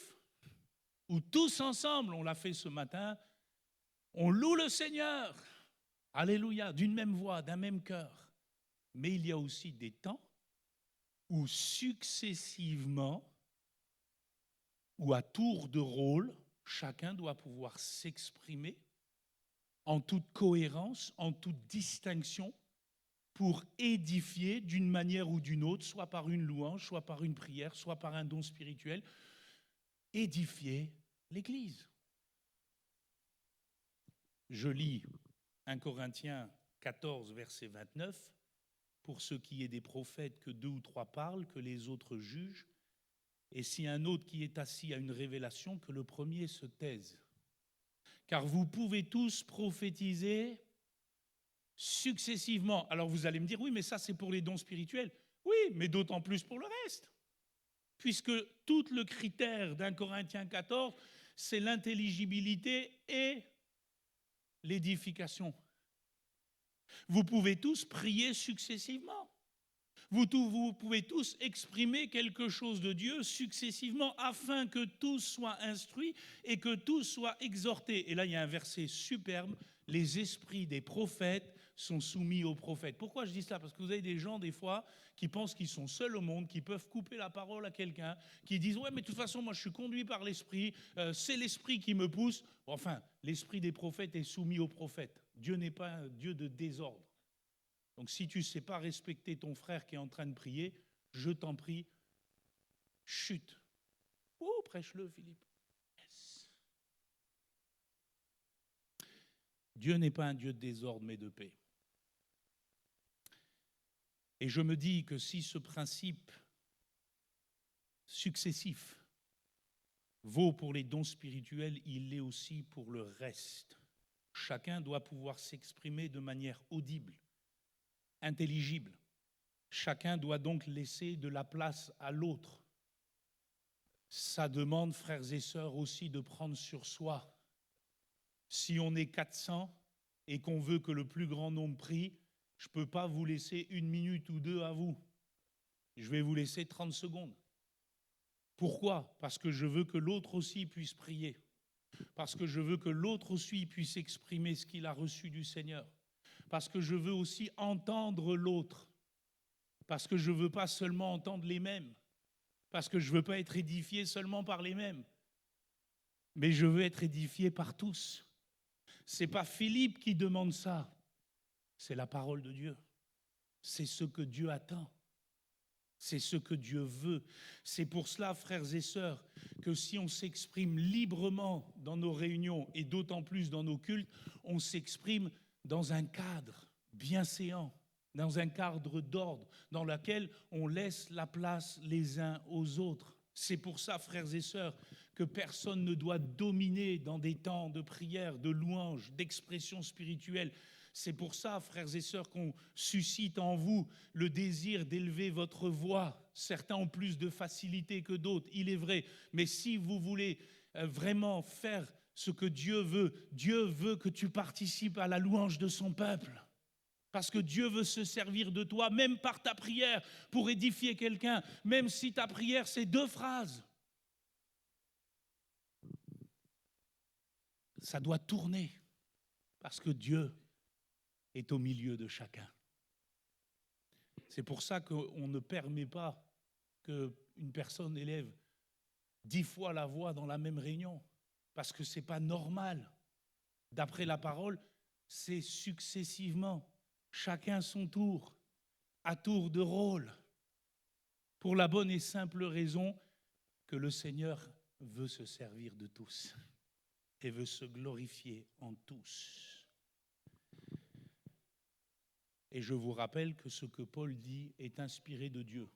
où tous ensemble, on l'a fait ce matin, on loue le Seigneur, alléluia, d'une même voix, d'un même cœur. Mais il y a aussi des temps où successivement, ou à tour de rôle, chacun doit pouvoir s'exprimer en toute cohérence, en toute distinction, pour édifier d'une manière ou d'une autre, soit par une louange, soit par une prière, soit par un don spirituel, édifier l'Église. Je lis 1 Corinthiens 14, verset 29. Pour ce qui est des prophètes, que 2 ou 3 parlent, que les autres jugent. Et si un autre qui est assis a une révélation, que le premier se taise. Car vous pouvez tous prophétiser successivement. Alors vous allez me dire, oui, mais ça c'est pour les dons spirituels. Oui, mais d'autant plus pour le reste. Puisque tout le critère d'1 Corinthiens 14, c'est l'intelligibilité et l'édification. Vous pouvez tous prier successivement. Vous pouvez tous exprimer quelque chose de Dieu successivement afin que tous soient instruits et que tous soient exhortés. Et là, il y a un verset superbe. Les esprits des prophètes sont soumis aux prophètes. Pourquoi je dis ça? Parce que vous avez des gens, des fois, qui pensent qu'ils sont seuls au monde, qui peuvent couper la parole à quelqu'un, qui disent « Ouais, mais de toute façon, moi, je suis conduit par l'esprit, c'est l'esprit qui me pousse. » Enfin, l'esprit des prophètes est soumis aux prophètes. Dieu n'est pas un Dieu de désordre. Donc si tu ne sais pas respecter ton frère qui est en train de prier, je t'en prie, chute. Oh, prêche-le, Philippe. Yes. Dieu n'est pas un Dieu de désordre, mais de paix. Et je me dis que si ce principe successif vaut pour les dons spirituels, il l'est aussi pour le reste. Chacun doit pouvoir s'exprimer de manière audible, intelligible. Chacun doit donc laisser de la place à l'autre. Ça demande, frères et sœurs, aussi de prendre sur soi. Si on est 400 et qu'on veut que le plus grand nombre prie, je ne peux pas vous laisser 1 minute ou 2 à vous. Je vais vous laisser 30 secondes. Pourquoi ? Parce que je veux que l'autre aussi puisse prier. Parce que je veux que l'autre aussi puisse exprimer ce qu'il a reçu du Seigneur. Parce que je veux aussi entendre l'autre. Parce que je ne veux pas seulement entendre les mêmes. Parce que je ne veux pas être édifié seulement par les mêmes. Mais je veux être édifié par tous. Ce n'est pas Philippe qui demande ça. C'est la parole de Dieu. C'est ce que Dieu attend. C'est ce que Dieu veut. C'est pour cela, frères et sœurs, que si on s'exprime librement dans nos réunions et d'autant plus dans nos cultes, on s'exprime dans un cadre bienséant, dans un cadre d'ordre, dans lequel on laisse la place les uns aux autres. C'est pour ça, frères et sœurs, que personne ne doit dominer dans des temps de prière, de louange, d'expression spirituelle. C'est pour ça, frères et sœurs, qu'on suscite en vous le désir d'élever votre voix. Certains ont plus de facilité que d'autres, il est vrai. Mais si vous voulez vraiment faire ce que Dieu veut que tu participes à la louange de son peuple. Parce que Dieu veut se servir de toi, même par ta prière, pour édifier quelqu'un, même si ta prière, c'est 2 phrases. Ça doit tourner, parce que Dieu est au milieu de chacun. C'est pour ça qu'on ne permet pas qu'une personne élève 10 fois la voix dans la même réunion, parce que ce n'est pas normal. D'après la parole, c'est successivement, chacun son tour, à tour de rôle, pour la bonne et simple raison que le Seigneur veut se servir de tous et veut se glorifier en tous. Et je vous rappelle que ce que Paul dit est inspiré de Dieu,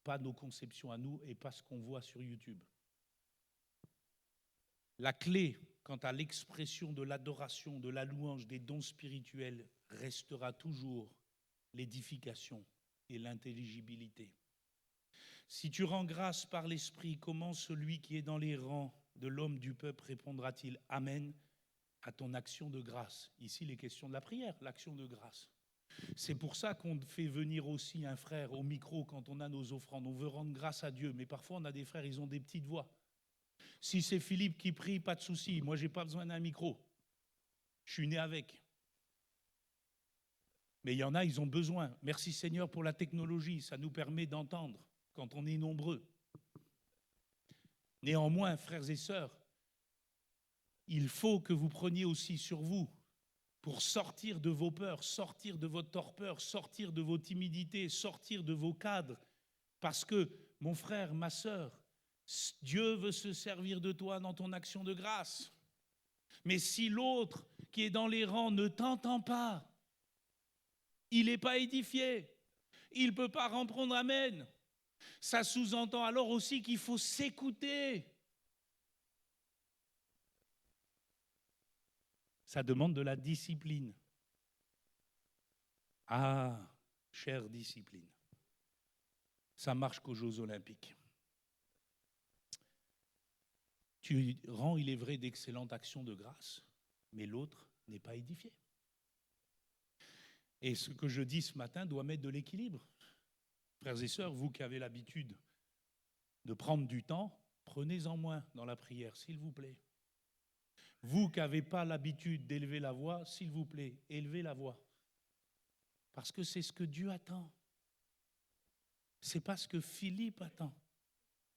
pas nos conceptions à nous et pas ce qu'on voit sur YouTube. La clé quant à l'expression de l'adoration, de la louange, des dons spirituels restera toujours l'édification et l'intelligibilité. Si tu rends grâce par l'Esprit, comment celui qui est dans les rangs de l'homme du peuple répondra-t-il « Amen » à ton action de grâce? Ici, les questions de la prière, l'action de grâce. C'est pour ça qu'on fait venir aussi un frère au micro quand on a nos offrandes. On veut rendre grâce à Dieu, mais parfois on a des frères, ils ont des petites voix. Si c'est Philippe qui prie, pas de souci. Moi, je n'ai pas besoin d'un micro. Je suis né avec. Mais il y en a, ils ont besoin. Merci Seigneur pour la technologie. Ça nous permet d'entendre quand on est nombreux. Néanmoins, frères et sœurs, il faut que vous preniez aussi sur vous pour sortir de vos peurs, sortir de votre torpeur, sortir de vos timidités, sortir de vos cadres. Parce que, mon frère, ma sœur, Dieu veut se servir de toi dans ton action de grâce. Mais si l'autre qui est dans les rangs ne t'entend pas, il n'est pas édifié, il ne peut pas répondre Amen. Ça sous-entend alors aussi qu'il faut s'écouter. Ça demande de la discipline. Ah, chère discipline. Ça marche qu'aux Jeux Olympiques. Tu rends, il est vrai, d'excellentes actions de grâce, mais l'autre n'est pas édifié. Et ce que je dis ce matin doit mettre de l'équilibre. Frères et sœurs, vous qui avez l'habitude de prendre du temps, prenez-en moins dans la prière, s'il vous plaît. Vous qui n'avez pas l'habitude d'élever la voix, s'il vous plaît, élevez la voix. Parce que c'est ce que Dieu attend. Ce n'est pas ce que Philippe attend.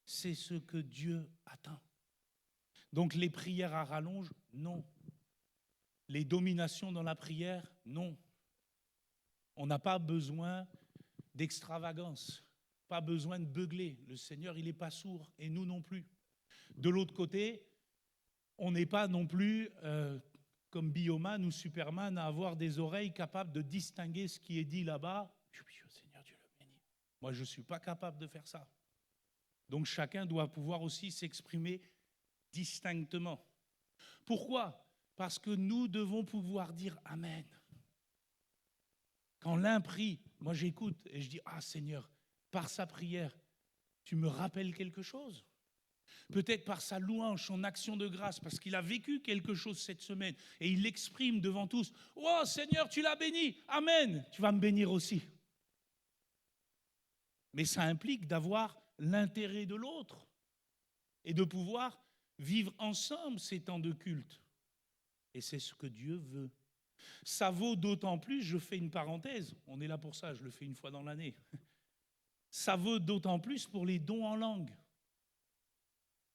C'est ce que Dieu attend. Donc les prières à rallonge, non. Les dominations dans la prière, non. On n'a pas besoin d'extravagance, pas besoin de beugler. Le Seigneur, il n'est pas sourd et nous non plus. De l'autre côté, on n'est pas non plus comme Bioman ou Superman à avoir des oreilles capables de distinguer ce qui est dit là-bas. Seigneur, Dieu le bénit. Moi, je ne suis pas capable de faire ça. Donc chacun doit pouvoir aussi s'exprimer distinctement. Pourquoi ? Parce que nous devons pouvoir dire Amen. Quand l'un prie, moi j'écoute et je dis « Ah Seigneur, par sa prière, tu me rappelles quelque chose ?» Peut-être par sa louange, son action de grâce, parce qu'il a vécu quelque chose cette semaine et il l'exprime devant tous. « Oh Seigneur, tu l'as béni, Amen, tu vas me bénir aussi. » Mais ça implique d'avoir l'intérêt de l'autre et de pouvoir vivre ensemble ces temps de culte. Et c'est ce que Dieu veut. Ça vaut d'autant plus, je fais une parenthèse, on est là pour ça, je le fais une fois dans l'année. Ça vaut d'autant plus pour les dons en langue.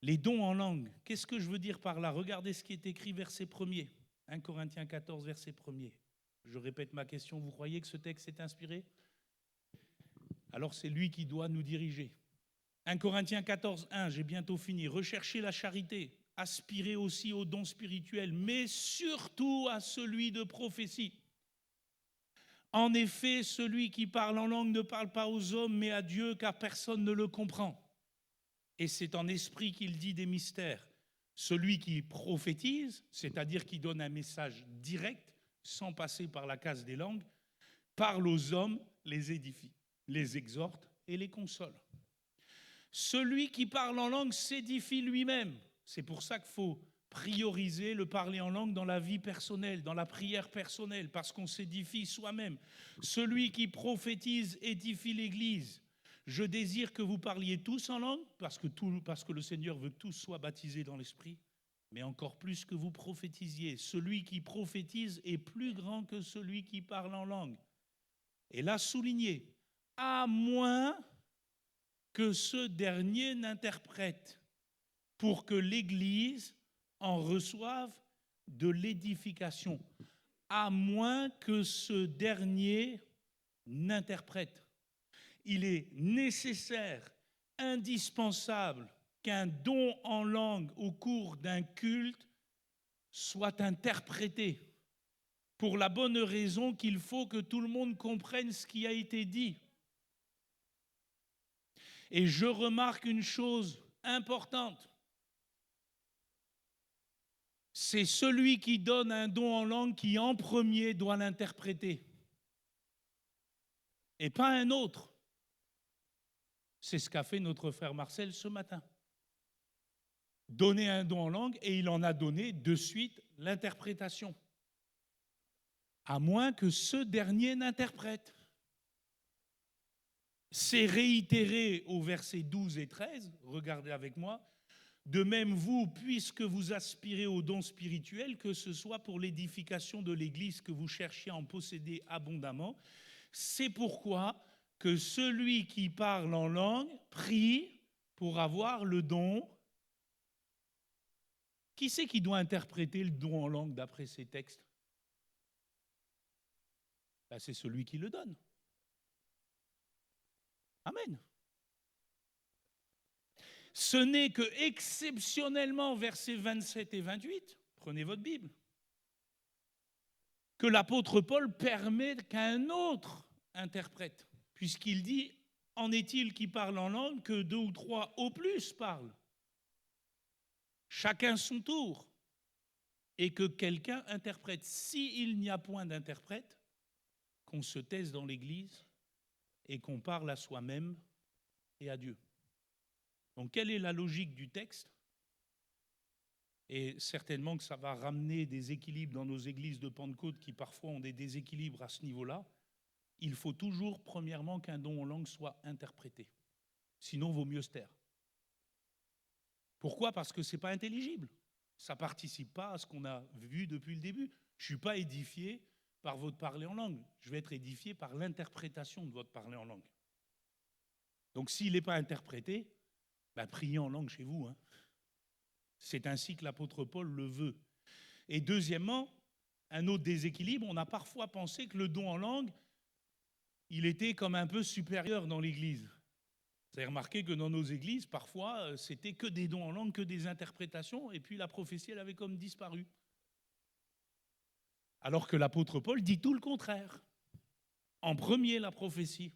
Les dons en langue, qu'est-ce que je veux dire par là? Regardez ce qui est écrit, verset 1er. 1 Corinthiens 14, verset 1er. Je répète ma question, vous croyez que ce texte est inspiré? Alors c'est lui qui doit nous diriger. 1 Corinthiens 14, 1, j'ai bientôt fini. Recherchez la charité, aspirez aussi aux dons spirituels, mais surtout à celui de prophétie. En effet, celui qui parle en langue ne parle pas aux hommes, mais à Dieu, car personne ne le comprend. Et c'est en esprit qu'il dit des mystères. Celui qui prophétise, c'est-à-dire qui donne un message direct, sans passer par la case des langues, parle aux hommes, les édifie, les exhorte et les console. Celui qui parle en langue s'édifie lui-même. C'est pour ça qu'il faut prioriser le parler en langue dans la vie personnelle, dans la prière personnelle, parce qu'on s'édifie soi-même. Celui qui prophétise édifie l'Église. Je désire que vous parliez tous en langue, parce que le Seigneur veut que tous soient baptisés dans l'Esprit, mais encore plus que vous prophétisiez. Celui qui prophétise est plus grand que celui qui parle en langue. Et là, souligné, à moins que ce dernier n'interprète, pour que l'Église en reçoive de l'édification, à moins que ce dernier n'interprète. Il est nécessaire, indispensable, qu'un don en langue au cours d'un culte soit interprété, pour la bonne raison qu'il faut que tout le monde comprenne ce qui a été dit. Et je remarque une chose importante. C'est celui qui donne un don en langue qui en premier doit l'interpréter. Et pas un autre. C'est ce qu'a fait notre frère Marcel ce matin. Donner un don en langue et il en a donné de suite l'interprétation. À moins que ce dernier n'interprète. C'est réitéré au verset 12 et 13, regardez avec moi. De même vous, puisque vous aspirez aux dons spirituels, que ce soit pour l'édification de l'Église que vous cherchiez à en posséder abondamment, c'est pourquoi que celui qui parle en langue prie pour avoir le don. Qui c'est qui doit interpréter le don en langue d'après ces textes? Ben, c'est celui qui le donne. Amen. Ce n'est que exceptionnellement, versets 27 et 28, prenez votre Bible, que l'apôtre Paul permet qu'un autre interprète, puisqu'il dit « En est-il qui parle en langue que 2 ou 3 au plus parlent, chacun son tour, et que quelqu'un interprète. S'il n'y a point d'interprète, qu'on se taise dans l'Église et qu'on parle à soi-même et à Dieu. » Donc, quelle est la logique du texte? Et certainement que ça va ramener des équilibres dans nos églises de Pentecôte qui parfois ont des déséquilibres à ce niveau-là. Il faut toujours, premièrement, qu'un don en langue soit interprété. Sinon, il vaut mieux se taire. Pourquoi? Parce que ce n'est pas intelligible. Ça ne participe pas à ce qu'on a vu depuis le début. Je ne suis pas édifié par votre parler en langue. Je vais être édifié par l'interprétation de votre parler en langue. Donc, s'il n'est pas interprété, priez en langue chez vous. Hein. C'est ainsi que l'apôtre Paul le veut. Et deuxièmement, un autre déséquilibre, on a parfois pensé que le don en langue, il était comme un peu supérieur dans l'Église. Vous avez remarqué que dans nos églises, parfois, c'était que des dons en langue, que des interprétations, et puis la prophétie, elle avait comme disparu. Alors que l'apôtre Paul dit tout le contraire. En premier, la prophétie.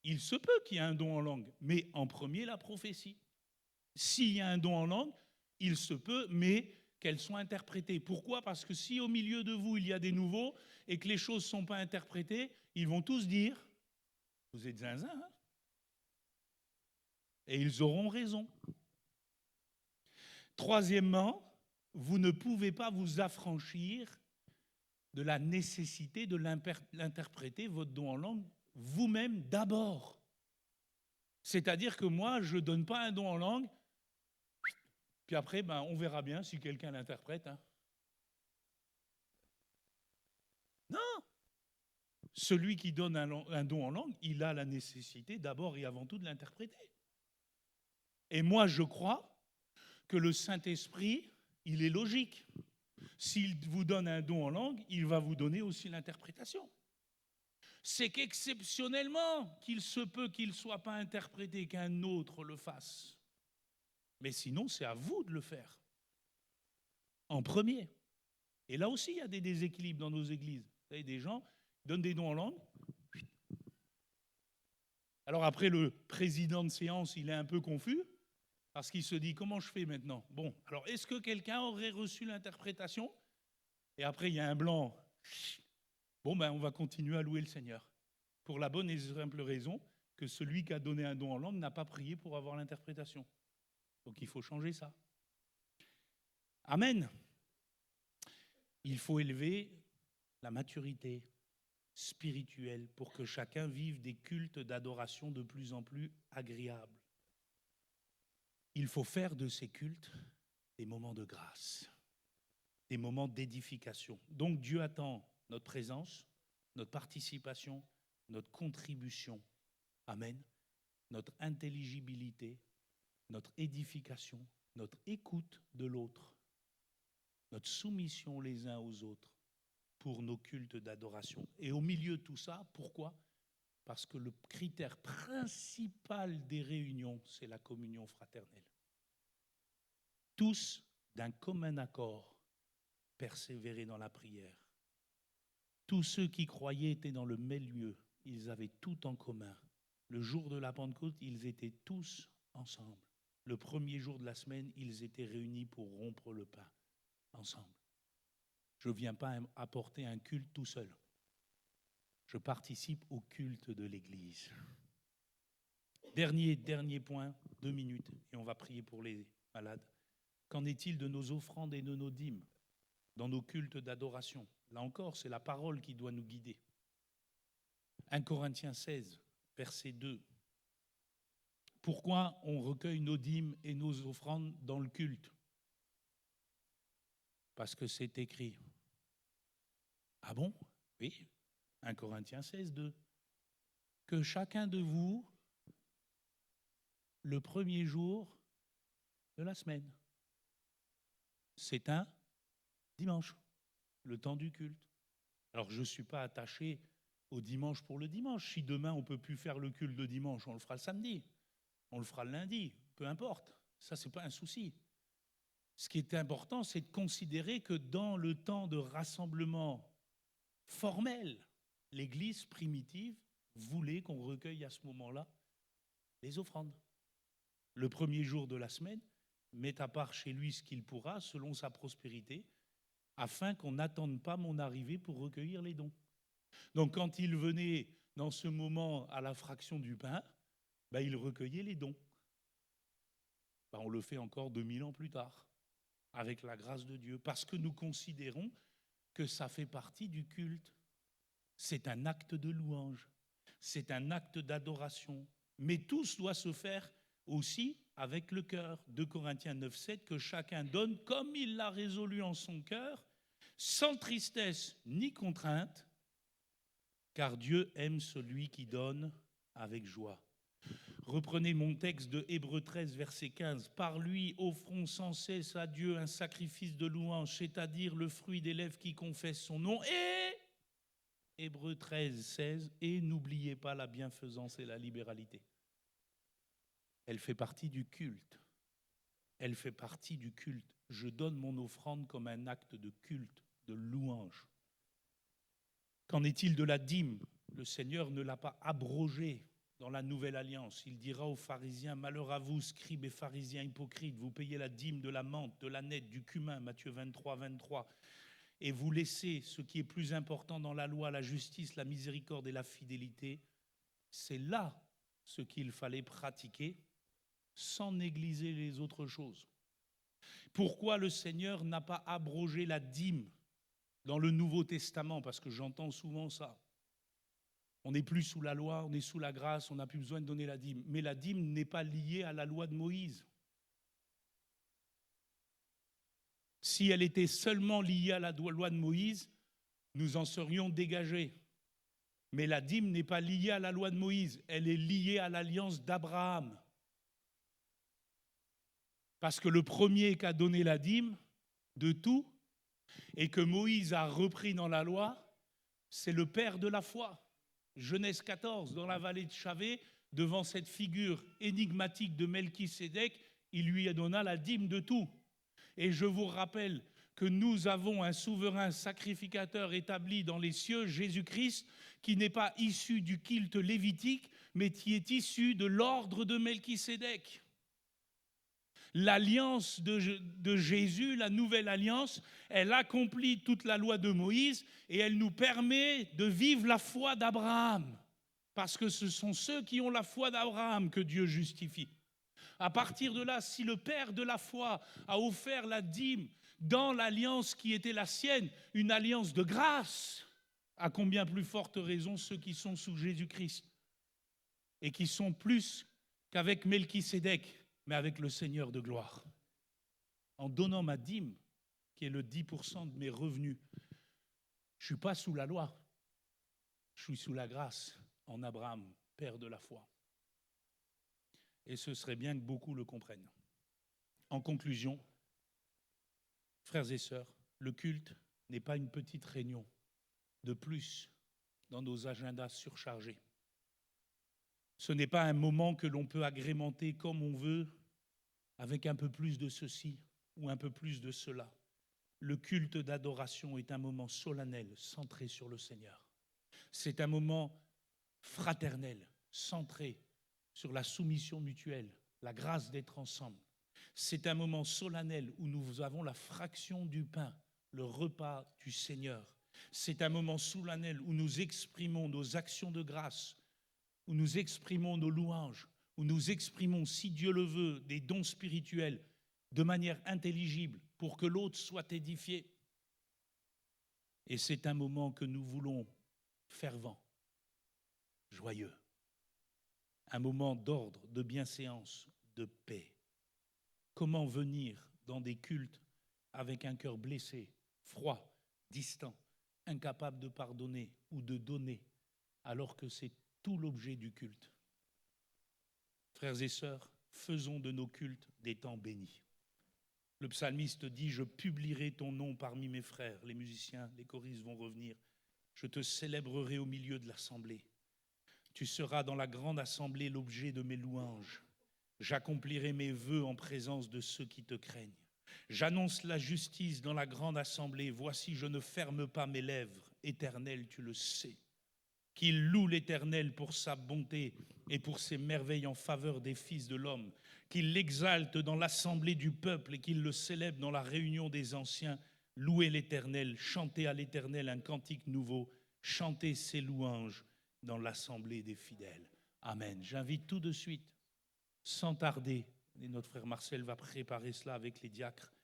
Il se peut qu'il y ait un don en langue, mais en premier, la prophétie. S'il y a un don en langue, il se peut, mais qu'elles soient interprétées. Pourquoi? Parce que si au milieu de vous, il y a des nouveaux et que les choses ne sont pas interprétées, Ils vont tous dire, vous êtes zinzin, hein? Et ils auront raison. Troisièmement, vous ne pouvez pas vous affranchir de la nécessité de l'interpréter, votre don en langue, vous-même d'abord. C'est-à-dire que moi, je ne donne pas un don en langue, puis après, on verra bien si quelqu'un l'interprète. Hein. Non! Celui qui donne un don en langue, il a la nécessité d'abord et avant tout de l'interpréter. Et moi, je crois que le Saint-Esprit, il est logique. S'il vous donne un don en langue, il va vous donner aussi l'interprétation. C'est qu'exceptionnellement, qu'il se peut qu'il ne soit pas interprété, qu'un autre le fasse. Mais sinon, c'est à vous de le faire. En premier. Et là aussi, il y a des déséquilibres dans nos églises. Vous savez, des gens donnent des dons en langue. Alors après, le président de séance, il est un peu confus, parce qu'il se dit, comment je fais maintenant? Bon, alors est-ce que quelqu'un aurait reçu l'interprétation? Et après, il y a un blanc. Bon, on va continuer à louer le Seigneur. Pour la bonne et simple raison que celui qui a donné un don en langue n'a pas prié pour avoir l'interprétation. Donc il faut changer ça. Amen. Il faut élever la maturité spirituelle pour que chacun vive des cultes d'adoration de plus en plus agréables. Il faut faire de ces cultes des moments de grâce, des moments d'édification. Donc Dieu attend notre présence, notre participation, notre contribution. Amen. Notre intelligibilité, notre édification, notre écoute de l'autre, notre soumission les uns aux autres pour nos cultes d'adoration. Et au milieu de tout ça, pourquoi? Parce que le critère principal des réunions, c'est la communion fraternelle. Tous, d'un commun accord, persévérer dans la prière. Tous ceux qui croyaient étaient dans le même lieu. Ils avaient tout en commun. Le jour de la Pentecôte, ils étaient tous ensemble. Le premier jour de la semaine, ils étaient réunis pour rompre le pain ensemble. Je ne viens pas apporter un culte tout seul. Je participe au culte de l'Église. Dernier point, 2 minutes, et on va prier pour les malades. Qu'en est-il de nos offrandes et de nos dîmes dans nos cultes d'adoration? Là encore, c'est la parole qui doit nous guider. 1 Corinthiens 16, verset 2. Pourquoi on recueille nos dîmes et nos offrandes dans le culte? Parce que c'est écrit. Ah bon? Oui. 1 Corinthiens 16, 2. Que chacun de vous, le premier jour de la semaine, c'est un dimanche, le temps du culte. Alors je ne suis pas attaché au dimanche pour le dimanche. Si demain on ne peut plus faire le culte de dimanche, on le fera le samedi, on le fera le lundi, peu importe. Ça, ce n'est pas un souci. Ce qui est important, c'est de considérer que dans le temps de rassemblement formel, l'Église primitive voulait qu'on recueille à ce moment-là les offrandes. Le premier jour de la semaine, met à part chez lui ce qu'il pourra, selon sa prospérité, afin qu'on n'attende pas mon arrivée pour recueillir les dons. Donc quand il venait dans ce moment à la fraction du pain, il recueillait les dons. On le fait encore 2000 ans plus tard, avec la grâce de Dieu, parce que nous considérons que ça fait partie du culte. C'est un acte de louange, c'est un acte d'adoration, mais tout doit se faire aussi avec le cœur. 2 Corinthiens 9, 7, que chacun donne comme il l'a résolu en son cœur, sans tristesse ni contrainte, car Dieu aime celui qui donne avec joie. Reprenez mon texte de Hébreux 13, verset 15. Par lui, offrons sans cesse à Dieu un sacrifice de louange, c'est-à-dire le fruit des lèvres qui confessent son nom. Et, Hébreux 13, 16, et n'oubliez pas la bienfaisance et la libéralité. Elle fait partie du culte. Elle fait partie du culte. Je donne mon offrande comme un acte de culte, de louange. Qu'en est-il de la dîme? Le Seigneur ne l'a pas abrogée dans la nouvelle alliance. Il dira aux pharisiens, malheur à vous, scribes et pharisiens hypocrites, vous payez la dîme de la menthe, de l'aneth, du cumin, Matthieu 23, 23. et vous laissez ce qui est plus important dans la loi, la justice, la miséricorde et la fidélité, c'est là ce qu'il fallait pratiquer sans négliger les autres choses. Pourquoi le Seigneur n'a pas abrogé la dîme dans le Nouveau Testament? Parce que j'entends souvent ça. On n'est plus sous la loi, on est sous la grâce, on n'a plus besoin de donner la dîme. Mais la dîme n'est pas liée à la loi de Moïse. Si elle était seulement liée à la loi de Moïse, nous en serions dégagés. Mais la dîme n'est pas liée à la loi de Moïse, elle est liée à l'alliance d'Abraham. Parce que le premier qui a donné la dîme de tout, et que Moïse a repris dans la loi, c'est le père de la foi. Genèse 14, dans la vallée de Chavé, devant cette figure énigmatique de Melchisédek, il lui donna la dîme de tout. Et je vous rappelle que nous avons un souverain sacrificateur établi dans les cieux, Jésus-Christ, qui n'est pas issu du culte lévitique, mais qui est issu de l'ordre de Melchisédek. L'alliance de Jésus, la nouvelle alliance, elle accomplit toute la loi de Moïse et elle nous permet de vivre la foi d'Abraham. Parce que ce sont ceux qui ont la foi d'Abraham que Dieu justifie. À partir de là, si le Père de la foi a offert la dîme dans l'alliance qui était la sienne, une alliance de grâce, à combien plus forte raison ceux qui sont sous Jésus-Christ et qui sont plus qu'avec Melchisédek, mais avec le Seigneur de gloire. En donnant ma dîme, qui est le 10% de mes revenus, je ne suis pas sous la loi, je suis sous la grâce en Abraham, Père de la foi. Et ce serait bien que beaucoup le comprennent. En conclusion, frères et sœurs, le culte n'est pas une petite réunion de plus dans nos agendas surchargés. Ce n'est pas un moment que l'on peut agrémenter comme on veut, avec un peu plus de ceci ou un peu plus de cela. Le culte d'adoration est un moment solennel, centré sur le Seigneur. C'est un moment fraternel, centré sur la soumission mutuelle, la grâce d'être ensemble. C'est un moment solennel où nous avons la fraction du pain, le repas du Seigneur. C'est un moment solennel où nous exprimons nos actions de grâce, où nous exprimons nos louanges, où nous exprimons, si Dieu le veut, des dons spirituels de manière intelligible pour que l'autre soit édifié. Et c'est un moment que nous voulons fervent, joyeux. Un moment d'ordre, de bienséance, de paix. Comment venir dans des cultes avec un cœur blessé, froid, distant, incapable de pardonner ou de donner, alors que c'est tout l'objet du culte? Frères et sœurs, faisons de nos cultes des temps bénis. Le psalmiste dit « Je publierai ton nom parmi mes frères ». Les musiciens, les choristes vont revenir. « Je te célébrerai au milieu de l'assemblée. Tu seras dans la grande assemblée l'objet de mes louanges. J'accomplirai mes vœux en présence de ceux qui te craignent. J'annonce la justice dans la grande assemblée. Voici, je ne ferme pas mes lèvres. Éternel, tu le sais. Qu'il loue l'Éternel pour sa bonté et pour ses merveilles en faveur des fils de l'homme. Qu'il l'exalte dans l'assemblée du peuple et qu'il le célèbre dans la réunion des anciens. Louez l'Éternel, chantez à l'Éternel un cantique nouveau. Chantez ses louanges dans l'assemblée des fidèles. Amen. J'invite tout de suite, sans tarder, et notre frère Marcel va préparer cela avec les diacres,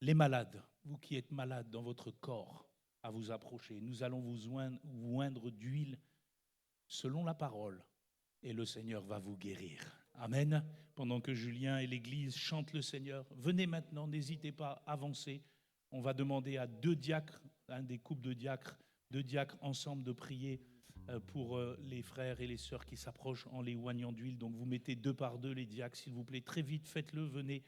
les malades, vous qui êtes malades dans votre corps, à vous approcher. Nous allons vous oindre d'huile selon la parole et le Seigneur va vous guérir. Amen. Pendant que Julien et l'Église chantent le Seigneur, venez maintenant, n'hésitez pas à avancer. On va demander à deux diacres, un des couples de diacres, deux diacres ensemble de prier pour les frères et les sœurs qui s'approchent en les oignant d'huile. Donc vous mettez deux par deux les diacres, s'il vous plaît. Très vite, faites-le, venez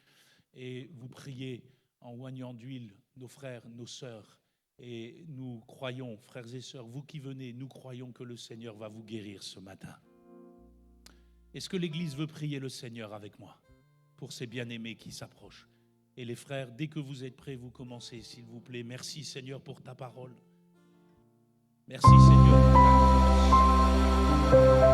et vous priez en oignant d'huile nos frères, nos sœurs. Et nous croyons, frères et sœurs, vous qui venez, nous croyons que le Seigneur va vous guérir ce matin. Est-ce que l'Église veut prier le Seigneur avec moi pour ces bien-aimés qui s'approchent? Et les frères, dès que vous êtes prêts, vous commencez, s'il vous plaît. Merci Seigneur pour ta parole. Merci Seigneur pour ta grâce.